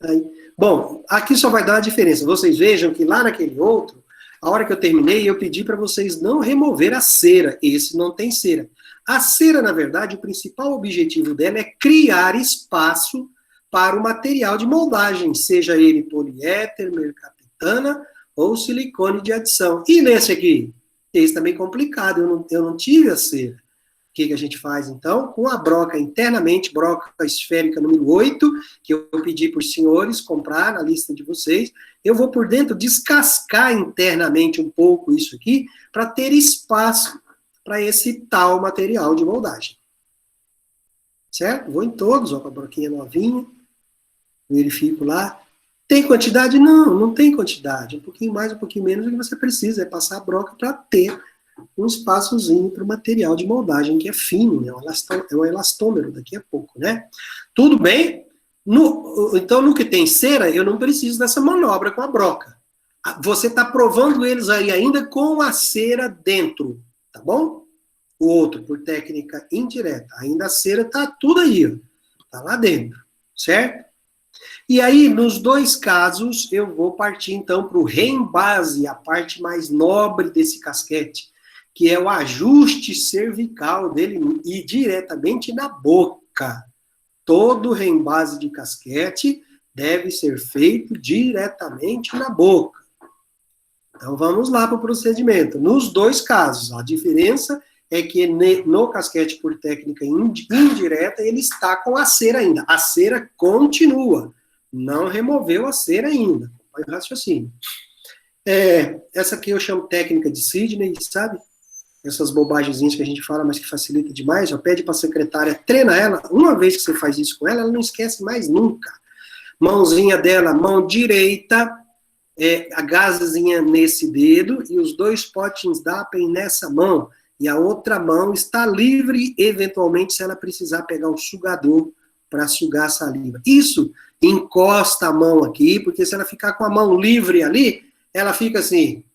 Aí, bom, aqui só vai dar a diferença. Vocês vejam que lá naquele outro, a hora que eu terminei, eu pedi para vocês não remover a cera. Esse não tem cera. A cera, na verdade, o principal objetivo dela é criar espaço para o material de moldagem, seja ele poliéter, mercaptana ou silicone de adição. E nesse aqui? Esse também é complicado, eu não tive a cera. O que a gente faz, então? Com a broca internamente, broca esférica número 8, que eu pedi para os senhores comprar na lista de vocês, eu vou por dentro descascar internamente um pouco isso aqui, para ter espaço para esse tal material de moldagem. Certo? Vou em todos, ó, com a broquinha novinha, verifico lá. Tem quantidade? Não, não tem quantidade. Um pouquinho mais, um pouquinho menos, o que você precisa é passar a broca para ter um espaçozinho para o material de moldagem, que é fino, né? É um elastômero daqui a pouco, né? Tudo bem? Então, no que tem cera, eu não preciso dessa manobra com a broca. Você está provando eles aí ainda com a cera dentro, tá bom? O outro, por técnica indireta. Ainda a cera está tudo aí, ó. Tá lá dentro, certo? E aí, nos 2 casos, eu vou partir, então, para o reembase, a parte mais nobre desse casquete, que é o ajuste cervical dele e diretamente na boca. Todo reembase de casquete deve ser feito diretamente na boca. Então, vamos lá para o procedimento. Nos 2 casos, a diferença é que no casquete por técnica indireta, ele está com a cera ainda. A cera continua. Não removeu a cera ainda. Olha o raciocínio. Essa aqui eu chamo técnica de Sidney, sabe? Essas bobagens que a gente fala, mas que facilita demais. Já pede para a secretária, treina ela. Uma vez que você faz isso com ela, ela não esquece mais nunca. Mãozinha dela, mão direita, a gazezinha nesse dedo, e os 2 potinhos d'ápen nessa mão. E a outra mão está livre, eventualmente, se ela precisar pegar um sugador para sugar a saliva. Isso encosta a mão aqui, porque se ela ficar com a mão livre ali, ela fica assim.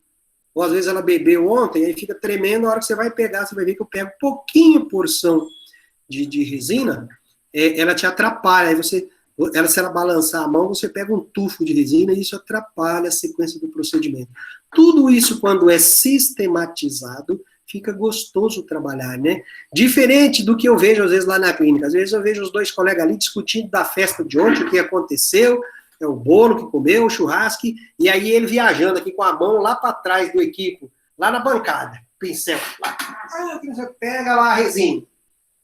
Ou às vezes ela bebeu ontem, aí fica tremendo, a hora que você vai pegar, você vai ver que eu pego pouquinho porção de resina, ela te atrapalha. Aí se ela balançar a mão, você pega um tufo de resina e isso atrapalha a sequência do procedimento. Tudo isso, quando é sistematizado, fica gostoso trabalhar, né? Diferente do que eu vejo, às vezes, lá na clínica. Às vezes eu vejo os 2 colegas ali discutindo da festa de ontem, o que aconteceu, o bolo que comeu, o churrasco, e aí ele viajando aqui com a mão lá para trás do equipo, lá na bancada, pincel. Lá. Pega lá a resina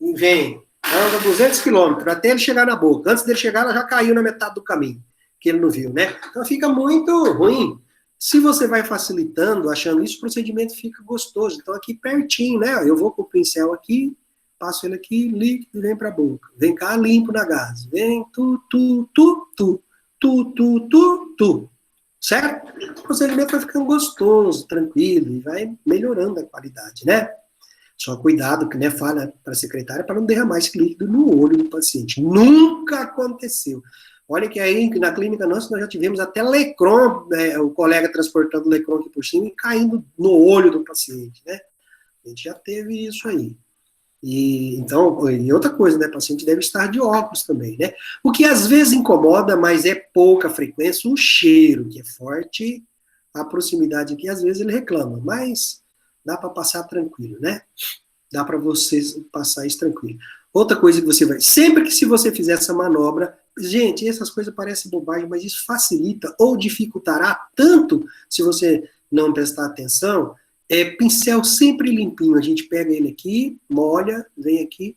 e vem. Anda 200 quilômetros até ele chegar na boca. Antes dele chegar, ela já caiu na metade do caminho, que ele não viu, né? Então fica muito ruim. Se você vai facilitando, achando isso, o procedimento fica gostoso. Então aqui pertinho, né? Eu vou com o pincel aqui, passo ele aqui, líquido e vem para a boca. Vem cá, limpo na gás. Vem, certo? O procedimento vai ficando gostoso, tranquilo, e vai melhorando a qualidade, né? Só cuidado, que né, fala para a secretária, para não derramar esse líquido no olho do paciente. Nunca aconteceu. Olha que aí, na clínica nossa, nós já tivemos até Lecron, né, o colega transportando Lecron aqui por cima e caindo no olho do paciente, né? A gente já teve isso aí. Então, e outra coisa, né, o paciente deve estar de óculos também, né? O que às vezes incomoda, mas é pouca frequência, o cheiro, que é forte, a proximidade aqui, às vezes ele reclama, mas dá para passar tranquilo, né? Dá para você passar isso tranquilo. Outra coisa que você vai... Sempre que se você fizer essa manobra... Gente, essas coisas parecem bobagem, mas isso facilita ou dificultará tanto se você não prestar atenção. Pincel sempre limpinho. A gente pega ele aqui, molha, vem aqui,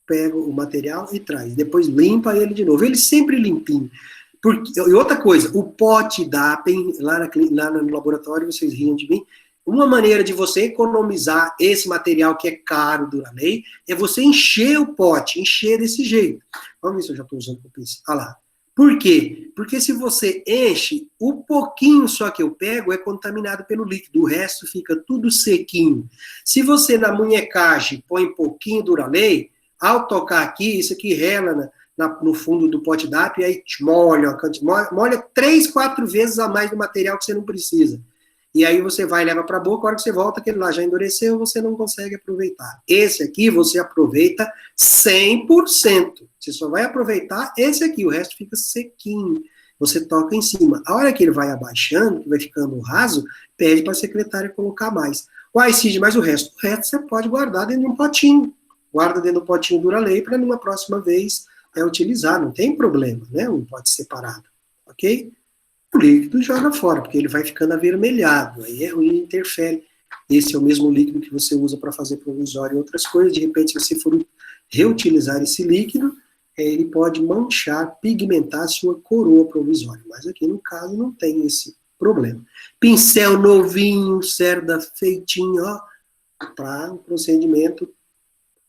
pega o material e traz. Depois limpa ele de novo. Ele sempre limpinho. E outra coisa, o pote DAPEN, lá no laboratório, vocês riam de mim, uma maneira de você economizar esse material que é caro do Duralei é você encher o pote, encher desse jeito. Vamos ver se eu já estou usando o pincel. Olha lá. Por quê? Porque se você enche, o pouquinho só que eu pego é contaminado pelo líquido, o resto fica tudo sequinho. Se você na munhecagem põe pouquinho Duralei, ao tocar aqui, isso aqui rela no fundo do pote DAP, e aí molha 3, 4 vezes a mais do material que você não precisa. E aí você vai e leva para a boca, a hora que você volta, aquele lá já endureceu, você não consegue aproveitar. Esse aqui você aproveita 100%. Você só vai aproveitar esse aqui, o resto fica sequinho. Você toca em cima. A hora que ele vai abaixando, que vai ficando raso, pede para a secretária colocar mais. Uai, Cid, mas o resto você pode guardar dentro de um potinho. Guarda dentro do potinho Duralei para numa próxima vez utilizar, não tem problema, né? Um pote separado, ok? O líquido joga fora, porque ele vai ficando avermelhado, aí é ruim, interfere. Esse é o mesmo líquido que você usa para fazer provisório e outras coisas. De repente, se você for reutilizar esse líquido, ele pode manchar, pigmentar a sua coroa provisória. Mas aqui, no caso, não tem esse problema. Pincel novinho, cerda feitinho, ó, para um procedimento.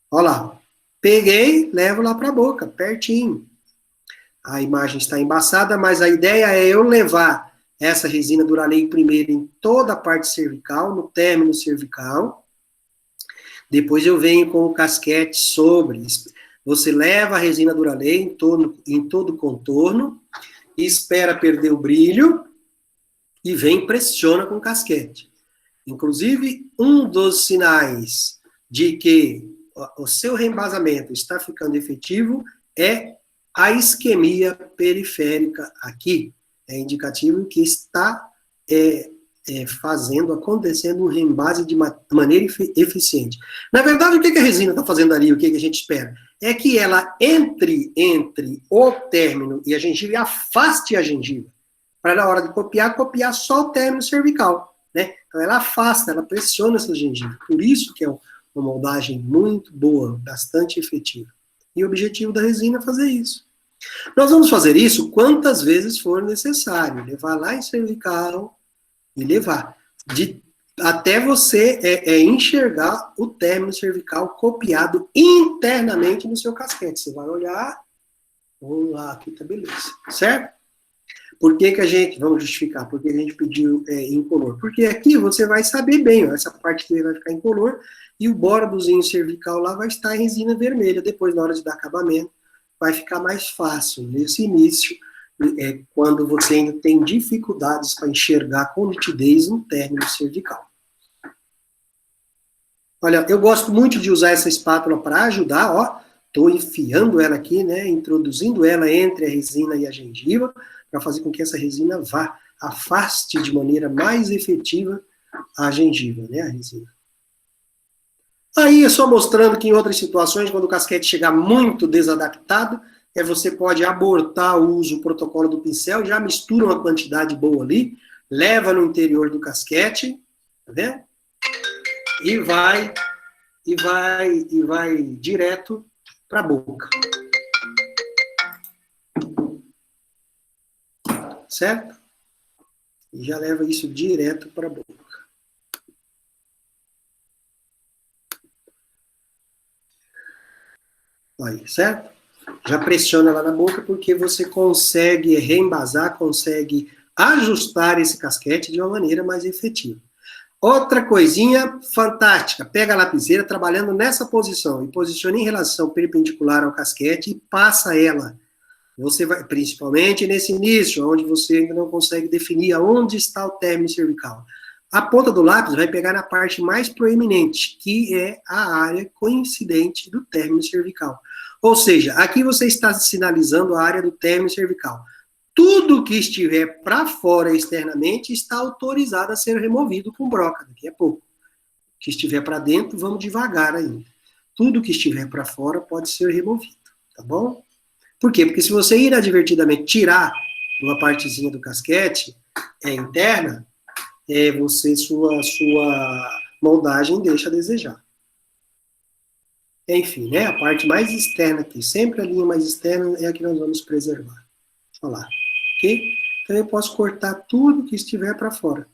Ó lá, peguei, levo lá para a boca, pertinho. A imagem está embaçada, mas a ideia é eu levar essa resina Duralei primeiro em toda a parte cervical, no término cervical. Depois eu venho com o casquete sobre. Você leva a resina Duralei em todo o contorno, espera perder o brilho e vem e pressiona com o casquete. Inclusive, um dos sinais de que o seu reembasamento está ficando efetivo é a isquemia periférica aqui. É indicativo que está acontecendo um reembase de maneira eficiente. Na verdade, o que a resina está fazendo ali, o que a gente espera? É que ela entre o término e a gengiva e afaste a gengiva. Para na hora de copiar só o término cervical. Né? Então ela afasta, ela pressiona essa gengiva. Por isso que é uma moldagem muito boa, bastante efetiva. E o objetivo da resina é fazer isso. Nós vamos fazer isso quantas vezes for necessário. Levar lá em cervical e levar. Até você enxergar o término cervical copiado internamente no seu casquete. Você vai olhar, vamos lá, aqui tá beleza. Certo? Por que a gente, vamos justificar, por que a gente pediu incolor? Porque aqui você vai saber bem, ó, essa parte aqui vai ficar incolor, e o bordozinho cervical lá vai estar em resina vermelha. Depois, na hora de dar acabamento, vai ficar mais fácil. Nesse início, quando você ainda tem dificuldades para enxergar com nitidez um término cervical. Olha, eu gosto muito de usar essa espátula para ajudar, ó. Estou enfiando ela aqui, né, introduzindo ela entre a resina e a gengiva, para fazer com que essa resina afaste de maneira mais efetiva a gengiva, né, a resina. Aí é só mostrando que em outras situações, quando o casquete chegar muito desadaptado, você pode abortar o uso do protocolo do pincel, já mistura uma quantidade boa ali, leva no interior do casquete, tá vendo? E vai direto para a boca. Certo? E já leva isso direto para a boca. Aí, certo? Já pressiona lá na boca porque você consegue reembasar, consegue ajustar esse casquete de uma maneira mais efetiva. Outra coisinha fantástica, pega a lapiseira trabalhando nessa posição e posiciona em relação perpendicular ao casquete e passa ela. Você vai, principalmente nesse início, onde você ainda não consegue definir aonde está o término cervical. A ponta do lápis vai pegar na parte mais proeminente, que é a área coincidente do término cervical. Ou seja, aqui você está sinalizando a área do término cervical. Tudo que estiver para fora externamente está autorizado a ser removido com broca daqui a pouco. que estiver para dentro, vamos devagar ainda. Tudo que estiver para fora pode ser removido, tá bom? Por quê? Porque se você inadvertidamente tirar uma partezinha do casquete interna, sua moldagem deixa a desejar. Enfim, né? A parte mais externa aqui, sempre a linha mais externa é a que nós vamos preservar. Olha lá, ok? Então eu posso cortar tudo que estiver para fora.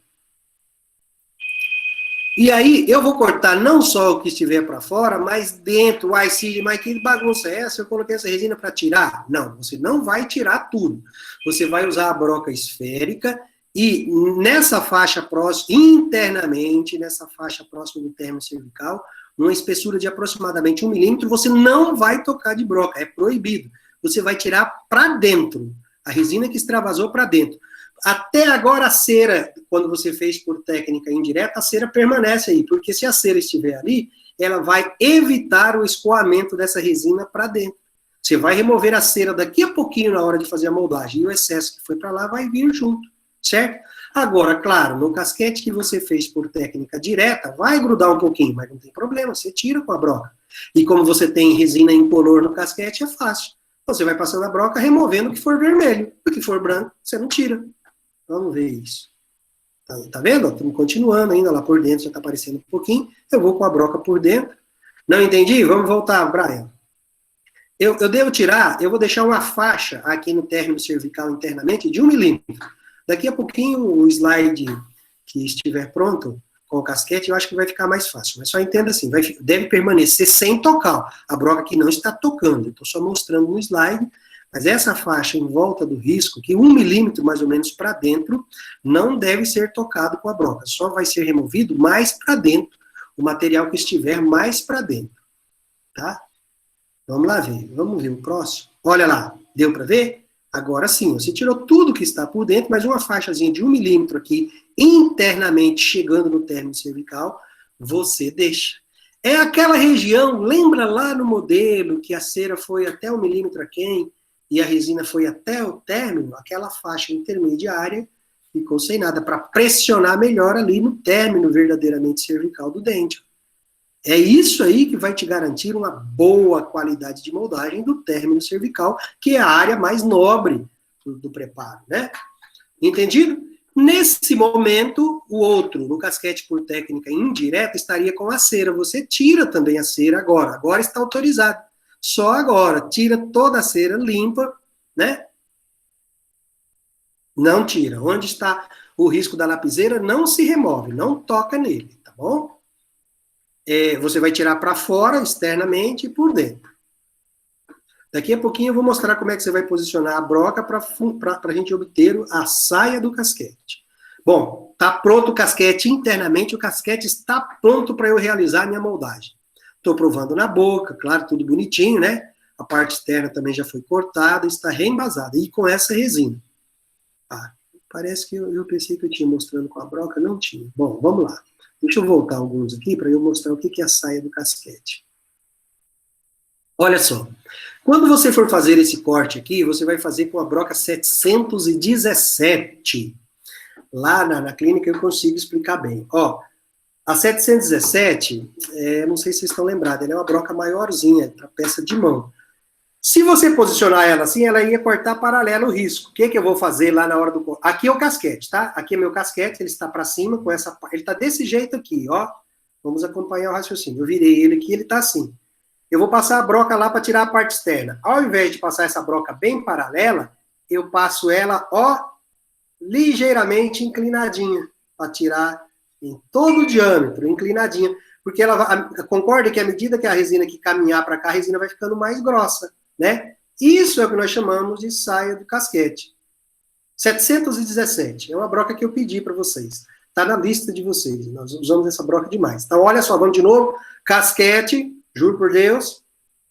E aí, eu vou cortar não só o que estiver para fora, mas dentro. Uai, Cid, mas que bagunça é essa? Eu coloquei essa resina para tirar? Não, você não vai tirar tudo. Você vai usar a broca esférica e nessa faixa próxima, internamente, nessa faixa próxima do término cervical, uma espessura de aproximadamente 1 milímetro, você não vai tocar de broca, é proibido. Você vai tirar para dentro, a resina que extravasou para dentro. Até agora a cera, quando você fez por técnica indireta, a cera permanece aí, porque se a cera estiver ali, ela vai evitar o escoamento dessa resina para dentro. Você vai remover a cera daqui a pouquinho na hora de fazer a moldagem, e o excesso que foi para lá vai vir junto, certo? Agora, claro, no casquete que você fez por técnica direta, vai grudar um pouquinho, mas não tem problema, você tira com a broca. E como você tem resina incolor no casquete, é fácil. Você vai passando a broca, removendo o que for vermelho, o que for branco, você não tira. Vamos ver isso. Tá vendo? Estamos continuando ainda lá por dentro, já está aparecendo um pouquinho. Eu vou com a broca por dentro. Não entendi? Vamos voltar, Brian. Eu devo tirar, eu vou deixar uma faixa aqui no término cervical internamente de 1 milímetro. Daqui a pouquinho o slide que estiver pronto com o casquete, eu acho que vai ficar mais fácil. Mas só entenda assim, deve permanecer sem tocar. A broca aqui não está tocando. Estou só mostrando no slide. Mas essa faixa em volta do risco, que 1 milímetro mais ou menos para dentro, não deve ser tocado com a broca. Só vai ser removido mais para dentro, o material que estiver mais para dentro. Tá? Vamos lá ver. Vamos ver o próximo. Olha lá, deu para ver? Agora sim, você tirou tudo que está por dentro, mas uma faixazinha de 1 milímetro aqui, internamente chegando no término cervical, você deixa. É aquela região, lembra lá no modelo que a cera foi até 1 milímetro aquém, e a resina foi até o término, aquela faixa intermediária ficou sem nada, para pressionar melhor ali no término verdadeiramente cervical do dente. É isso aí que vai te garantir uma boa qualidade de moldagem do término cervical, que é a área mais nobre do preparo, né? Entendido? Nesse momento, o outro, no casquete por técnica indireta, estaria com a cera. Você tira também a cera agora. Agora está autorizado. Só agora, tira toda a cera limpa, né? Não tira. Onde está o risco da lapiseira, não se remove, não toca nele, tá bom? Você vai tirar para fora, externamente, e por dentro. Daqui a pouquinho eu vou mostrar como é que você vai posicionar a broca para a gente obter a saia do casquete. Bom, está pronto o casquete internamente, o casquete está pronto para eu realizar a minha moldagem. Estou provando na boca, claro, tudo bonitinho, né? A parte externa também já foi cortada, está reembasada. E com essa resina. Ah, parece que eu pensei que eu tinha mostrando com a broca, não tinha. Bom, vamos lá. Deixa eu voltar alguns aqui para eu mostrar o que é a saia do casquete. Olha só. Quando você for fazer esse corte aqui, você vai fazer com a broca 717. Lá na clínica eu consigo explicar bem. Ó, a 717, não sei se vocês estão lembrados, ela é uma broca maiorzinha, para peça de mão. Se você posicionar ela assim, ela ia cortar paralelo o risco. O que eu vou fazer lá na hora do corte? Aqui é o casquete, tá? Aqui é meu casquete, ele está para cima, com essa, ele está desse jeito aqui, ó. Vamos acompanhar o raciocínio. Eu virei ele aqui, ele está assim. Eu vou passar a broca lá para tirar a parte externa. Ao invés de passar essa broca bem paralela, eu passo ela, ó, ligeiramente inclinadinha, para tirar em todo o diâmetro, inclinadinha. Porque ela concorda que à medida que a resina aqui caminhar para cá, a resina vai ficando mais grossa, né? Isso é o que nós chamamos de saia do casquete. 717, é uma broca que eu pedi para vocês. Está na lista de vocês, nós usamos essa broca demais. Então, olha só, vamos de novo. Casquete, juro por Deus,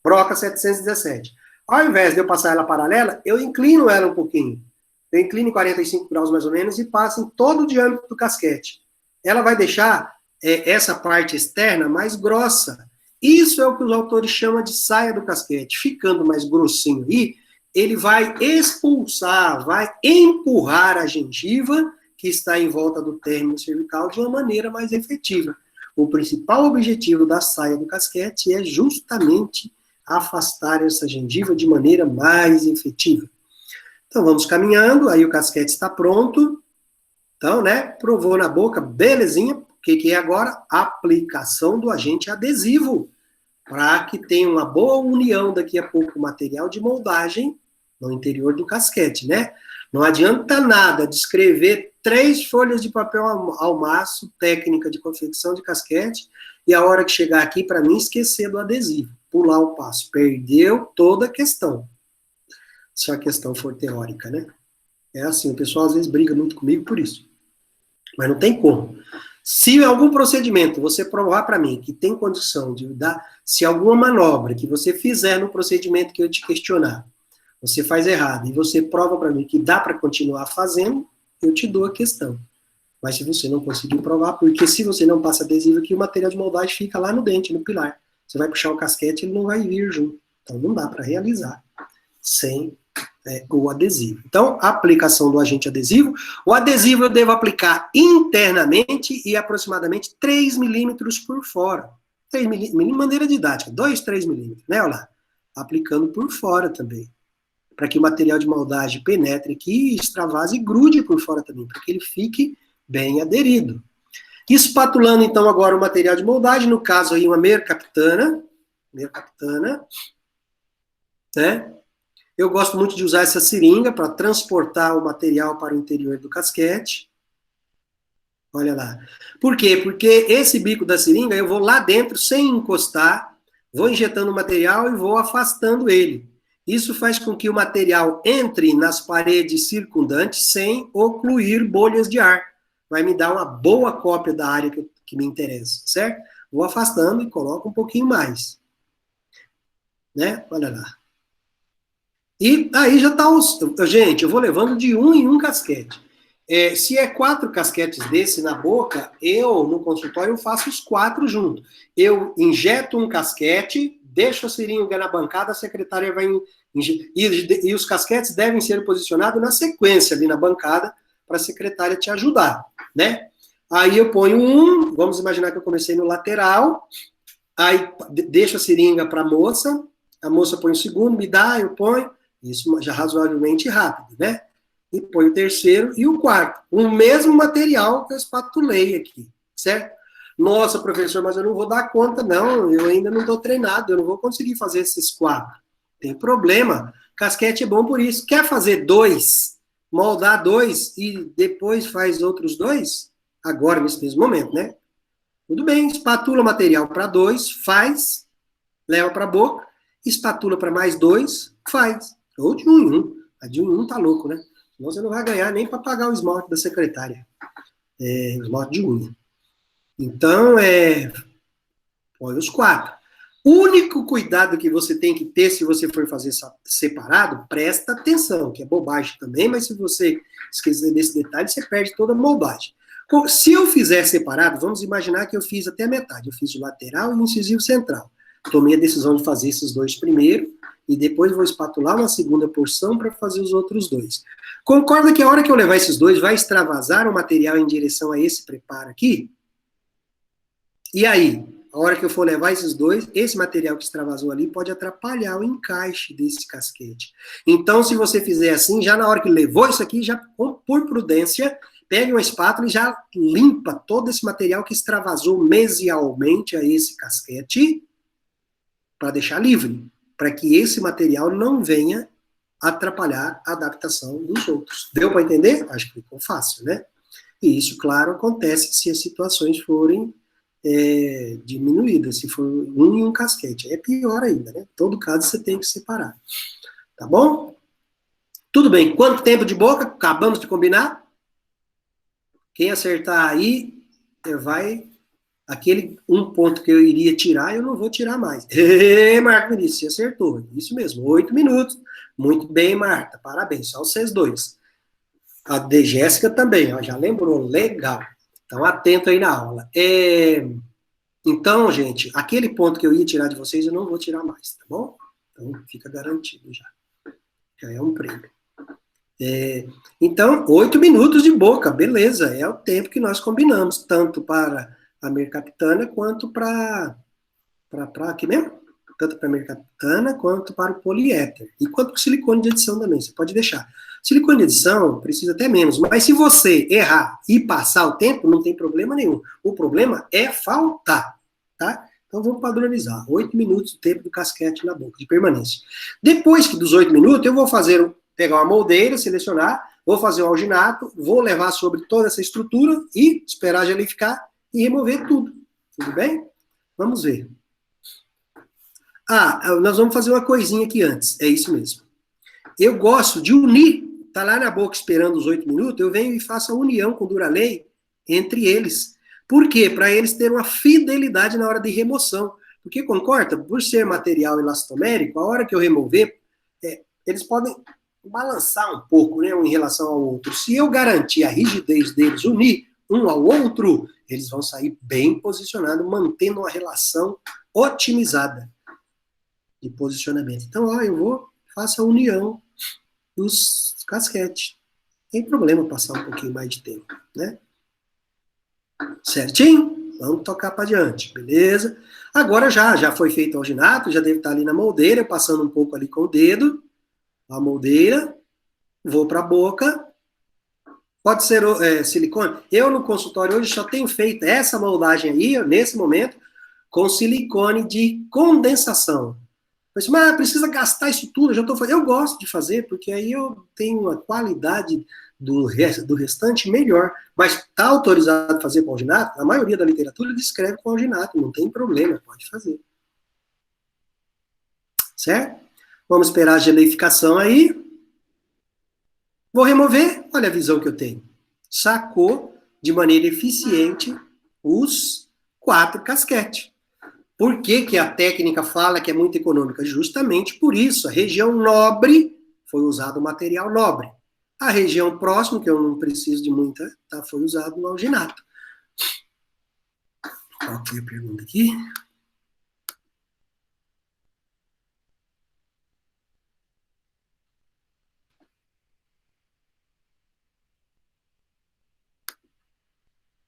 broca 717. Ao invés de eu passar ela paralela, eu inclino ela um pouquinho. Eu inclino em 45 graus mais ou menos e passo em todo o diâmetro do casquete. Ela vai deixar essa parte externa mais grossa. Isso é o que os autores chamam de saia do casquete. Ficando mais grossinho aí, ele vai expulsar, vai empurrar a gengiva que está em volta do término cervical de uma maneira mais efetiva. o principal objetivo da saia do casquete é justamente afastar essa gengiva de maneira mais efetiva. Então, vamos caminhando, aí o casquete está pronto. Então, né, provou na boca, belezinha. O que é agora? Aplicação do agente adesivo, para que tenha uma boa união daqui a pouco o material de moldagem no interior do casquete, né? Não adianta nada descrever 3 folhas de papel ao maço, técnica de confecção de casquete, e a hora que chegar aqui, para mim, esquecer do adesivo, pular o passo. Perdeu toda a questão, se a questão for teórica, né? É assim, o pessoal às vezes briga muito comigo por isso. Mas não tem como. Se em algum procedimento você provar para mim que tem condição de dar, se alguma manobra que você fizer no procedimento que eu te questionar, você faz errado, e você prova para mim que dá para continuar fazendo, eu te dou a questão. Mas se você não conseguir provar, porque se você não passa adesivo aqui, o material de moldagem fica lá no dente, no pilar. Você vai puxar o casquete, ele não vai vir junto. Então não dá para realizar sem o adesivo. Então, a aplicação do agente adesivo. O adesivo eu devo aplicar internamente e aproximadamente 3 milímetros por fora. 3 milímetros, maneira didática, 2, 3 milímetros, né, olha lá. Aplicando por fora também, para que o material de moldagem penetre aqui, extravase e grude por fora também, para que ele fique bem aderido. Espatulando, então, agora o material de moldagem, no caso aí uma mercaptana, né? Eu gosto muito de usar essa seringa para transportar o material para o interior do casquete. Olha lá. Por quê? Porque esse bico da seringa eu vou lá dentro sem encostar, vou injetando o material e vou afastando ele. Isso faz com que o material entre nas paredes circundantes sem ocluir bolhas de ar. Vai me dar uma boa cópia da área que me interessa, certo? Vou afastando e coloco um pouquinho mais. Né? Olha lá. E aí já está os... Gente, eu vou levando de um em um casquete. Se é 4 casquetes desse na boca, eu, no consultório, eu faço os 4 juntos. Eu injeto um casquete, deixo a seringa na bancada, a secretária vai... E os casquetes devem ser posicionados na sequência ali na bancada, para a secretária te ajudar, né? Aí eu ponho um, vamos imaginar que eu comecei no lateral, aí deixo a seringa para a moça põe o segundo, me dá, eu ponho, isso já razoavelmente rápido, né? E põe o terceiro e o quarto. O mesmo material que eu espatulei aqui, certo? Nossa, professor, mas eu não vou dar conta, não. Eu ainda não estou treinado, eu não vou conseguir fazer esses 4. Tem problema. Casquete é bom por isso. Quer fazer 2, moldar 2 e depois faz outros 2? Agora, nesse mesmo momento, né? Tudo bem, espatula o material para 2, faz, leva para a boca, espatula para mais 2, faz. Ou de 1 em 1. A de 1 em 1 tá louco, né? Senão você não vai ganhar nem para pagar o esmalte da secretária. Esmalte de unha. Então, põe os 4. O único cuidado que você tem que ter se você for fazer separado, presta atenção, que é bobagem também, mas se você esquecer desse detalhe, você perde toda a moldagem. Se eu fizer separado, vamos imaginar que eu fiz até a metade. Eu fiz o lateral e o incisivo central. Tomei a decisão de fazer esses 2 primeiro, e depois vou espatular uma segunda porção para fazer os outros 2. Concorda que a hora que eu levar esses 2, vai extravasar o material em direção a esse preparo aqui? E aí, a hora que eu for levar esses 2, esse material que extravasou ali pode atrapalhar o encaixe desse casquete. Então, se você fizer assim, já na hora que levou isso aqui, já por prudência, pegue uma espátula e já limpa todo esse material que extravasou mesialmente a esse casquete, para deixar livre, para que esse material não venha atrapalhar a adaptação dos outros. Deu para entender? Acho que ficou fácil, né? E isso, claro, acontece se as situações forem diminuídas, se for 1 em 1 casquete. É pior ainda, né? Em todo caso, você tem que separar. Tá bom? Tudo bem. Quanto tempo de boca? Acabamos de combinar? Quem acertar aí, vai... Aquele um ponto que eu iria tirar, eu não vou tirar mais. Marta Vinícius, você acertou. Isso mesmo, 8 minutos. Muito bem, Marta. Parabéns, só vocês 2. A de Jéssica também, ó, já lembrou. Legal. Então, atento aí na aula. Então, gente, aquele ponto que eu ia tirar de vocês, eu não vou tirar mais, tá bom? Então, fica garantido já. Já é um prêmio. Então, 8 minutos de boca, beleza. É o tempo que nós combinamos, tanto para a mercaptana quanto para aqui mesmo? Tanto para a mercaptana quanto para o poliéter. E quanto para o silicone de edição também, você pode deixar. Silicone de edição precisa até menos, mas se você errar e passar o tempo, não tem problema nenhum. O problema é faltar, tá? Então vamos padronizar. 8 minutos o tempo do casquete na boca, de permanência. Depois dos 8 minutos, eu vou pegar uma moldeira, selecionar, vou fazer o alginato, vou levar sobre toda essa estrutura e esperar gelificar e remover tudo. Tudo bem? Vamos ver. Nós vamos fazer uma coisinha aqui antes. É isso mesmo. Eu gosto de unir. Tá lá na boca esperando os 8 minutos, eu venho e faço a união com o Duralay entre eles. Por quê? Para eles terem uma fidelidade na hora de remoção. Porque, concorda? Por ser material elastomérico, a hora que eu remover, eles podem balançar um pouco, né, um em relação ao outro. Se eu garantir a rigidez deles, unir um ao outro, eles vão sair bem posicionados, mantendo uma relação otimizada de posicionamento. Então, faço a união dos casquetes. Tem problema passar um pouquinho mais de tempo, né? Certinho? Vamos tocar para diante, beleza? Agora já foi feito o alginato, já deve estar ali na moldeira, passando um pouco ali com o dedo, a moldeira, vou para a boca, pode ser silicone. Eu no consultório hoje só tenho feito essa moldagem aí, nesse momento, com silicone de condensação. Mas precisa gastar isso tudo, eu já estou fazendo. Eu gosto de fazer, porque aí eu tenho uma qualidade do restante melhor. Mas está autorizado a fazer com alginato? A maioria da literatura descreve com alginato, não tem problema, pode fazer. Certo? Vamos esperar a geleificação aí. Vou remover, olha a visão que eu tenho. Sacou de maneira eficiente os 4 casquetes. Por que a técnica fala que é muito econômica? Justamente por isso. A região nobre foi usado material nobre. A região próxima, que eu não preciso de muita, foi usado no alginato. Qual foi a pergunta aqui?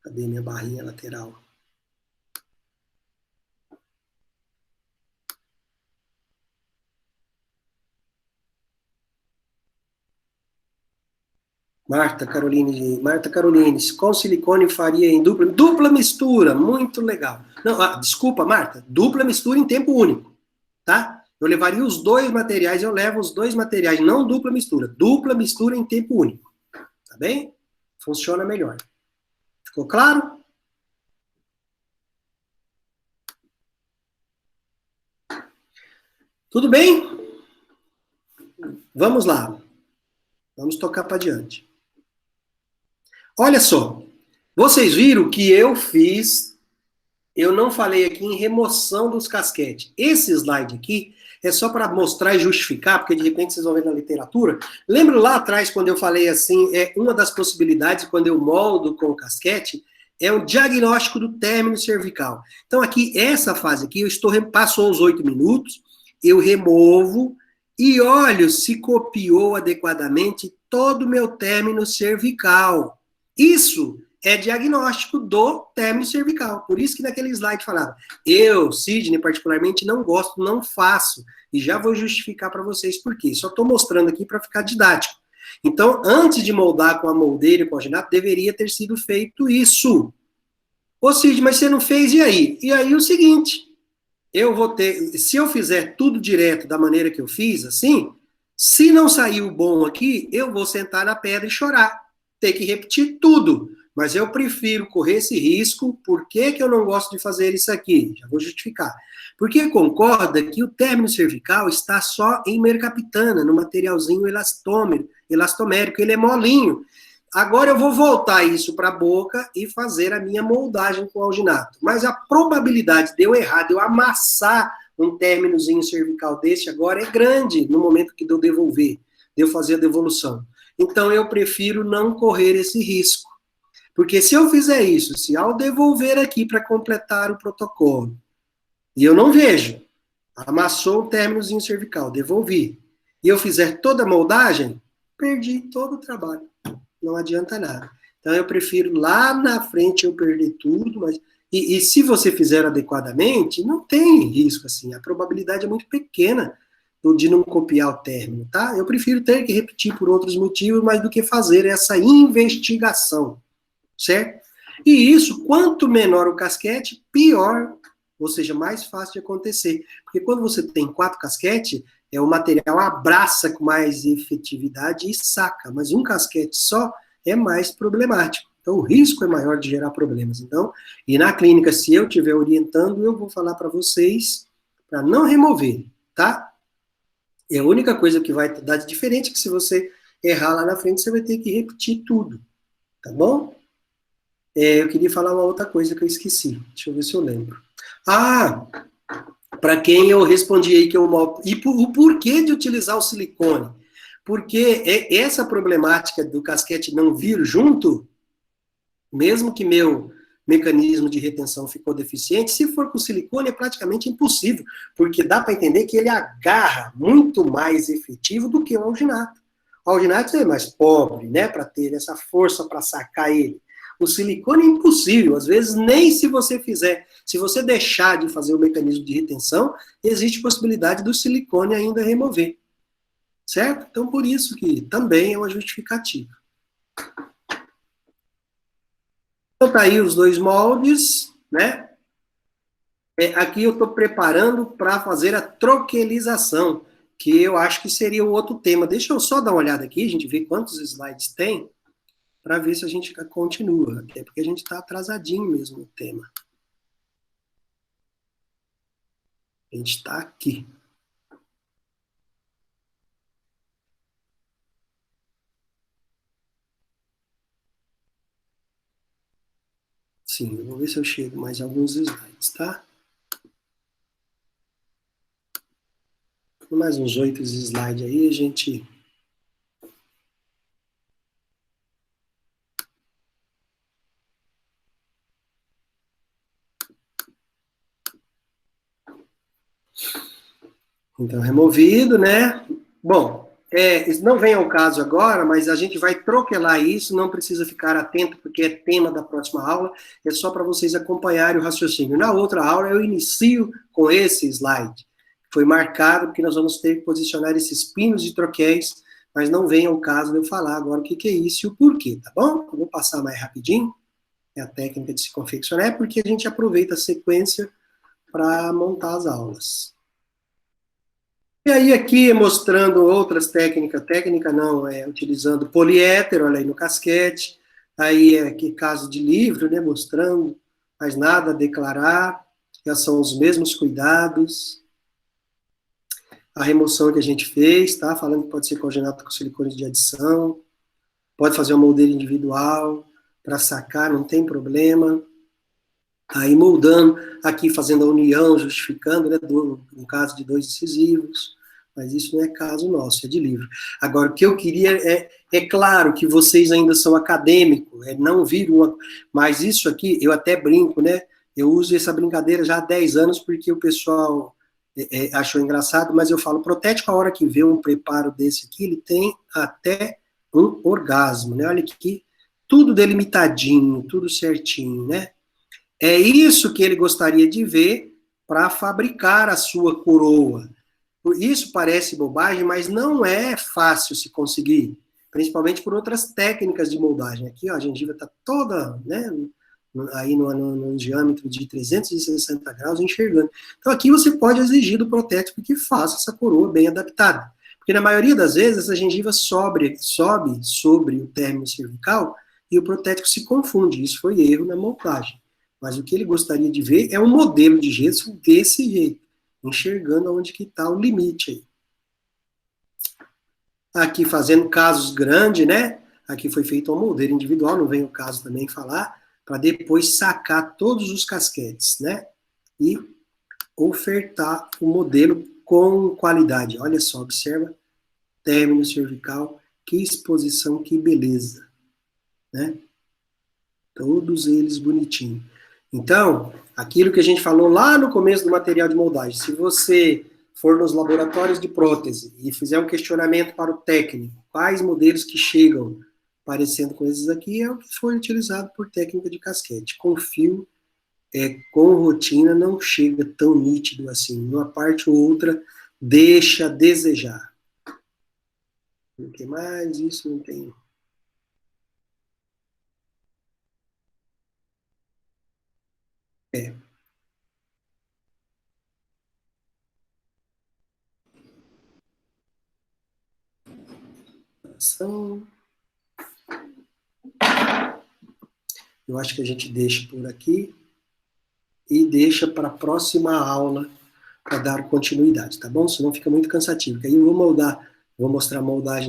Cadê minha barrinha lateral? Marta Caroline, com silicone faria em dupla mistura, muito legal. Não, desculpa, Marta, dupla mistura em tempo único, tá? Eu levaria os 2 materiais, eu levo os 2 materiais, não dupla mistura em tempo único, tá bem? Funciona melhor. Ficou claro? Tudo bem? Vamos lá. Vamos tocar para diante. Olha só, vocês viram que eu não falei aqui em remoção dos casquetes. Esse slide aqui é só para mostrar e justificar, porque de repente vocês vão ver na literatura. Lembra lá atrás, quando eu falei assim, uma das possibilidades, quando eu moldo com o casquete, é o diagnóstico do término cervical. Então aqui, essa fase aqui, passou os 8 minutos, eu removo e olho se copiou adequadamente todo o meu término cervical. Isso é diagnóstico do término cervical. Por isso que naquele slide falava, eu, Sidney, particularmente, não gosto, não faço. E já vou justificar para vocês por quê. Só estou mostrando aqui para ficar didático. Então, antes de moldar com a moldeira e com o alginato, deveria ter sido feito isso. Ô, Sidney, mas você não fez, e aí? E aí o seguinte, se eu fizer tudo direto da maneira que eu fiz, assim, se não sair o bom aqui, eu vou sentar na pedra e chorar. Ter que repetir tudo. Mas eu prefiro correr esse risco. Por que eu não gosto de fazer isso aqui? Já vou justificar. Porque concorda que o término cervical está só em mercaptana, no materialzinho elastomérico, ele é molinho. Agora eu vou voltar isso para a boca e fazer a minha moldagem com alginato. Mas a probabilidade de eu errar, de eu amassar um términozinho cervical desse agora é grande no momento que eu devolver, de eu fazer a devolução. Então, eu prefiro não correr esse risco. Porque se eu fizer isso, se ao devolver aqui para completar o protocolo, e eu não vejo, amassou o términozinho cervical, devolvi, e eu fizer toda a moldagem, perdi todo o trabalho. Não adianta nada. Então, eu prefiro lá na frente eu perder tudo, E se você fizer adequadamente, não tem risco, assim, a probabilidade é muito pequena de não copiar o término, tá? Eu prefiro ter que repetir por outros motivos, mais do que fazer essa investigação, certo? E isso, quanto menor o casquete, pior, ou seja, mais fácil de acontecer. Porque quando você tem 4 casquetes, o material abraça com mais efetividade e saca, mas um casquete só é mais problemático. Então, o risco é maior de gerar problemas. Então, e na clínica, se eu estiver orientando, eu vou falar para vocês para não remover, tá? E a única coisa que vai dar de diferente é que se você errar lá na frente, você vai ter que repetir tudo, tá bom? Eu queria falar uma outra coisa que eu esqueci. Deixa eu ver se eu lembro. Ah, para quem eu respondi aí que eu e o porquê de utilizar o silicone? Porque essa problemática do casquete não vir junto, mesmo que meu mecanismo de retenção ficou deficiente, se for com silicone é praticamente impossível, porque dá para entender que ele agarra muito mais efetivo do que o alginato. O alginato é mais pobre, né, para ter essa força para sacar ele. O silicone é impossível, às vezes nem se você fizer, se você deixar de fazer o mecanismo de retenção, existe possibilidade do silicone ainda remover, certo? Então, por isso que também é uma justificativa. Então, tá aí os 2 moldes, né? Aqui eu estou preparando para fazer a troquelização, que eu acho que seria o outro tema. Deixa eu só dar uma olhada aqui, a gente vê quantos slides tem, para ver se a gente continua, até porque a gente está atrasadinho mesmo no tema. A gente está aqui. Sim, eu vou ver se eu chego mais alguns slides, tá? Mais uns 8 slides aí, a gente... Então, removido, né? Bom, isso não vem ao caso agora, mas a gente vai troquelar isso, não precisa ficar atento, porque é tema da próxima aula, é só para vocês acompanharem o raciocínio. Na outra aula, eu inicio com esse slide, foi marcado, porque nós vamos ter que posicionar esses pinos de troquéis, mas não vem ao caso de eu falar agora o que é isso e o porquê, tá bom? Eu vou passar mais rapidinho, é a técnica de se confeccionar, porque a gente aproveita a sequência para montar as aulas. E aí aqui mostrando outras técnicas, técnica não, utilizando poliéter, olha aí no casquete, aí aqui caso de livro, né, mostrando, mas nada a declarar, já são os mesmos cuidados, a remoção que a gente fez, tá, falando que pode ser cogenado com silicones de adição, pode fazer uma moldeira individual, para sacar, não tem problema, aí moldando, aqui fazendo a união, justificando, né, no caso de 2 incisivos, mas isso não é caso nosso, é de livro. Agora, o que eu queria é claro que vocês ainda são acadêmicos, não viram uma... Mas isso aqui, eu até brinco, né? Eu uso essa brincadeira já há 10 anos, porque o pessoal achou engraçado, mas eu falo, protético, a hora que vê um preparo desse aqui, ele tem até um orgasmo, né? Olha aqui, tudo delimitadinho, tudo certinho, né? É isso que ele gostaria de ver para fabricar a sua coroa. Isso parece bobagem, mas não é fácil se conseguir, principalmente por outras técnicas de moldagem. Aqui, ó, a gengiva está toda, né, aí no diâmetro de 360 graus, enxergando. Então, aqui você pode exigir do protético que faça essa coroa bem adaptada. Porque, na maioria das vezes, essa gengiva sobe sobre o término cervical e o protético se confunde. Isso foi erro na montagem. Mas o que ele gostaria de ver é um modelo de gesso desse jeito, enxergando onde que está o limite aí. Aqui fazendo casos grandes, né? Aqui foi feito uma moldeira individual, não vem o caso também falar, para depois sacar todos os casquetes, né? E ofertar o modelo com qualidade. Olha só, observa, término cervical, que exposição, que beleza, né? Todos eles bonitinhos. Então, aquilo que a gente falou lá no começo do material de moldagem, se você for nos laboratórios de prótese e fizer um questionamento para o técnico, quais modelos que chegam parecendo com esses aqui, é o que foi utilizado por técnica de casquete, com fio com rotina não chega tão nítido assim. Uma parte ou outra deixa a desejar. Não tem mais isso, não tem. É, ação. Eu acho que a gente deixa por aqui e deixa para a próxima aula para dar continuidade, tá bom? Senão fica muito cansativo. Porque aí eu vou moldar, vou mostrar a moldagem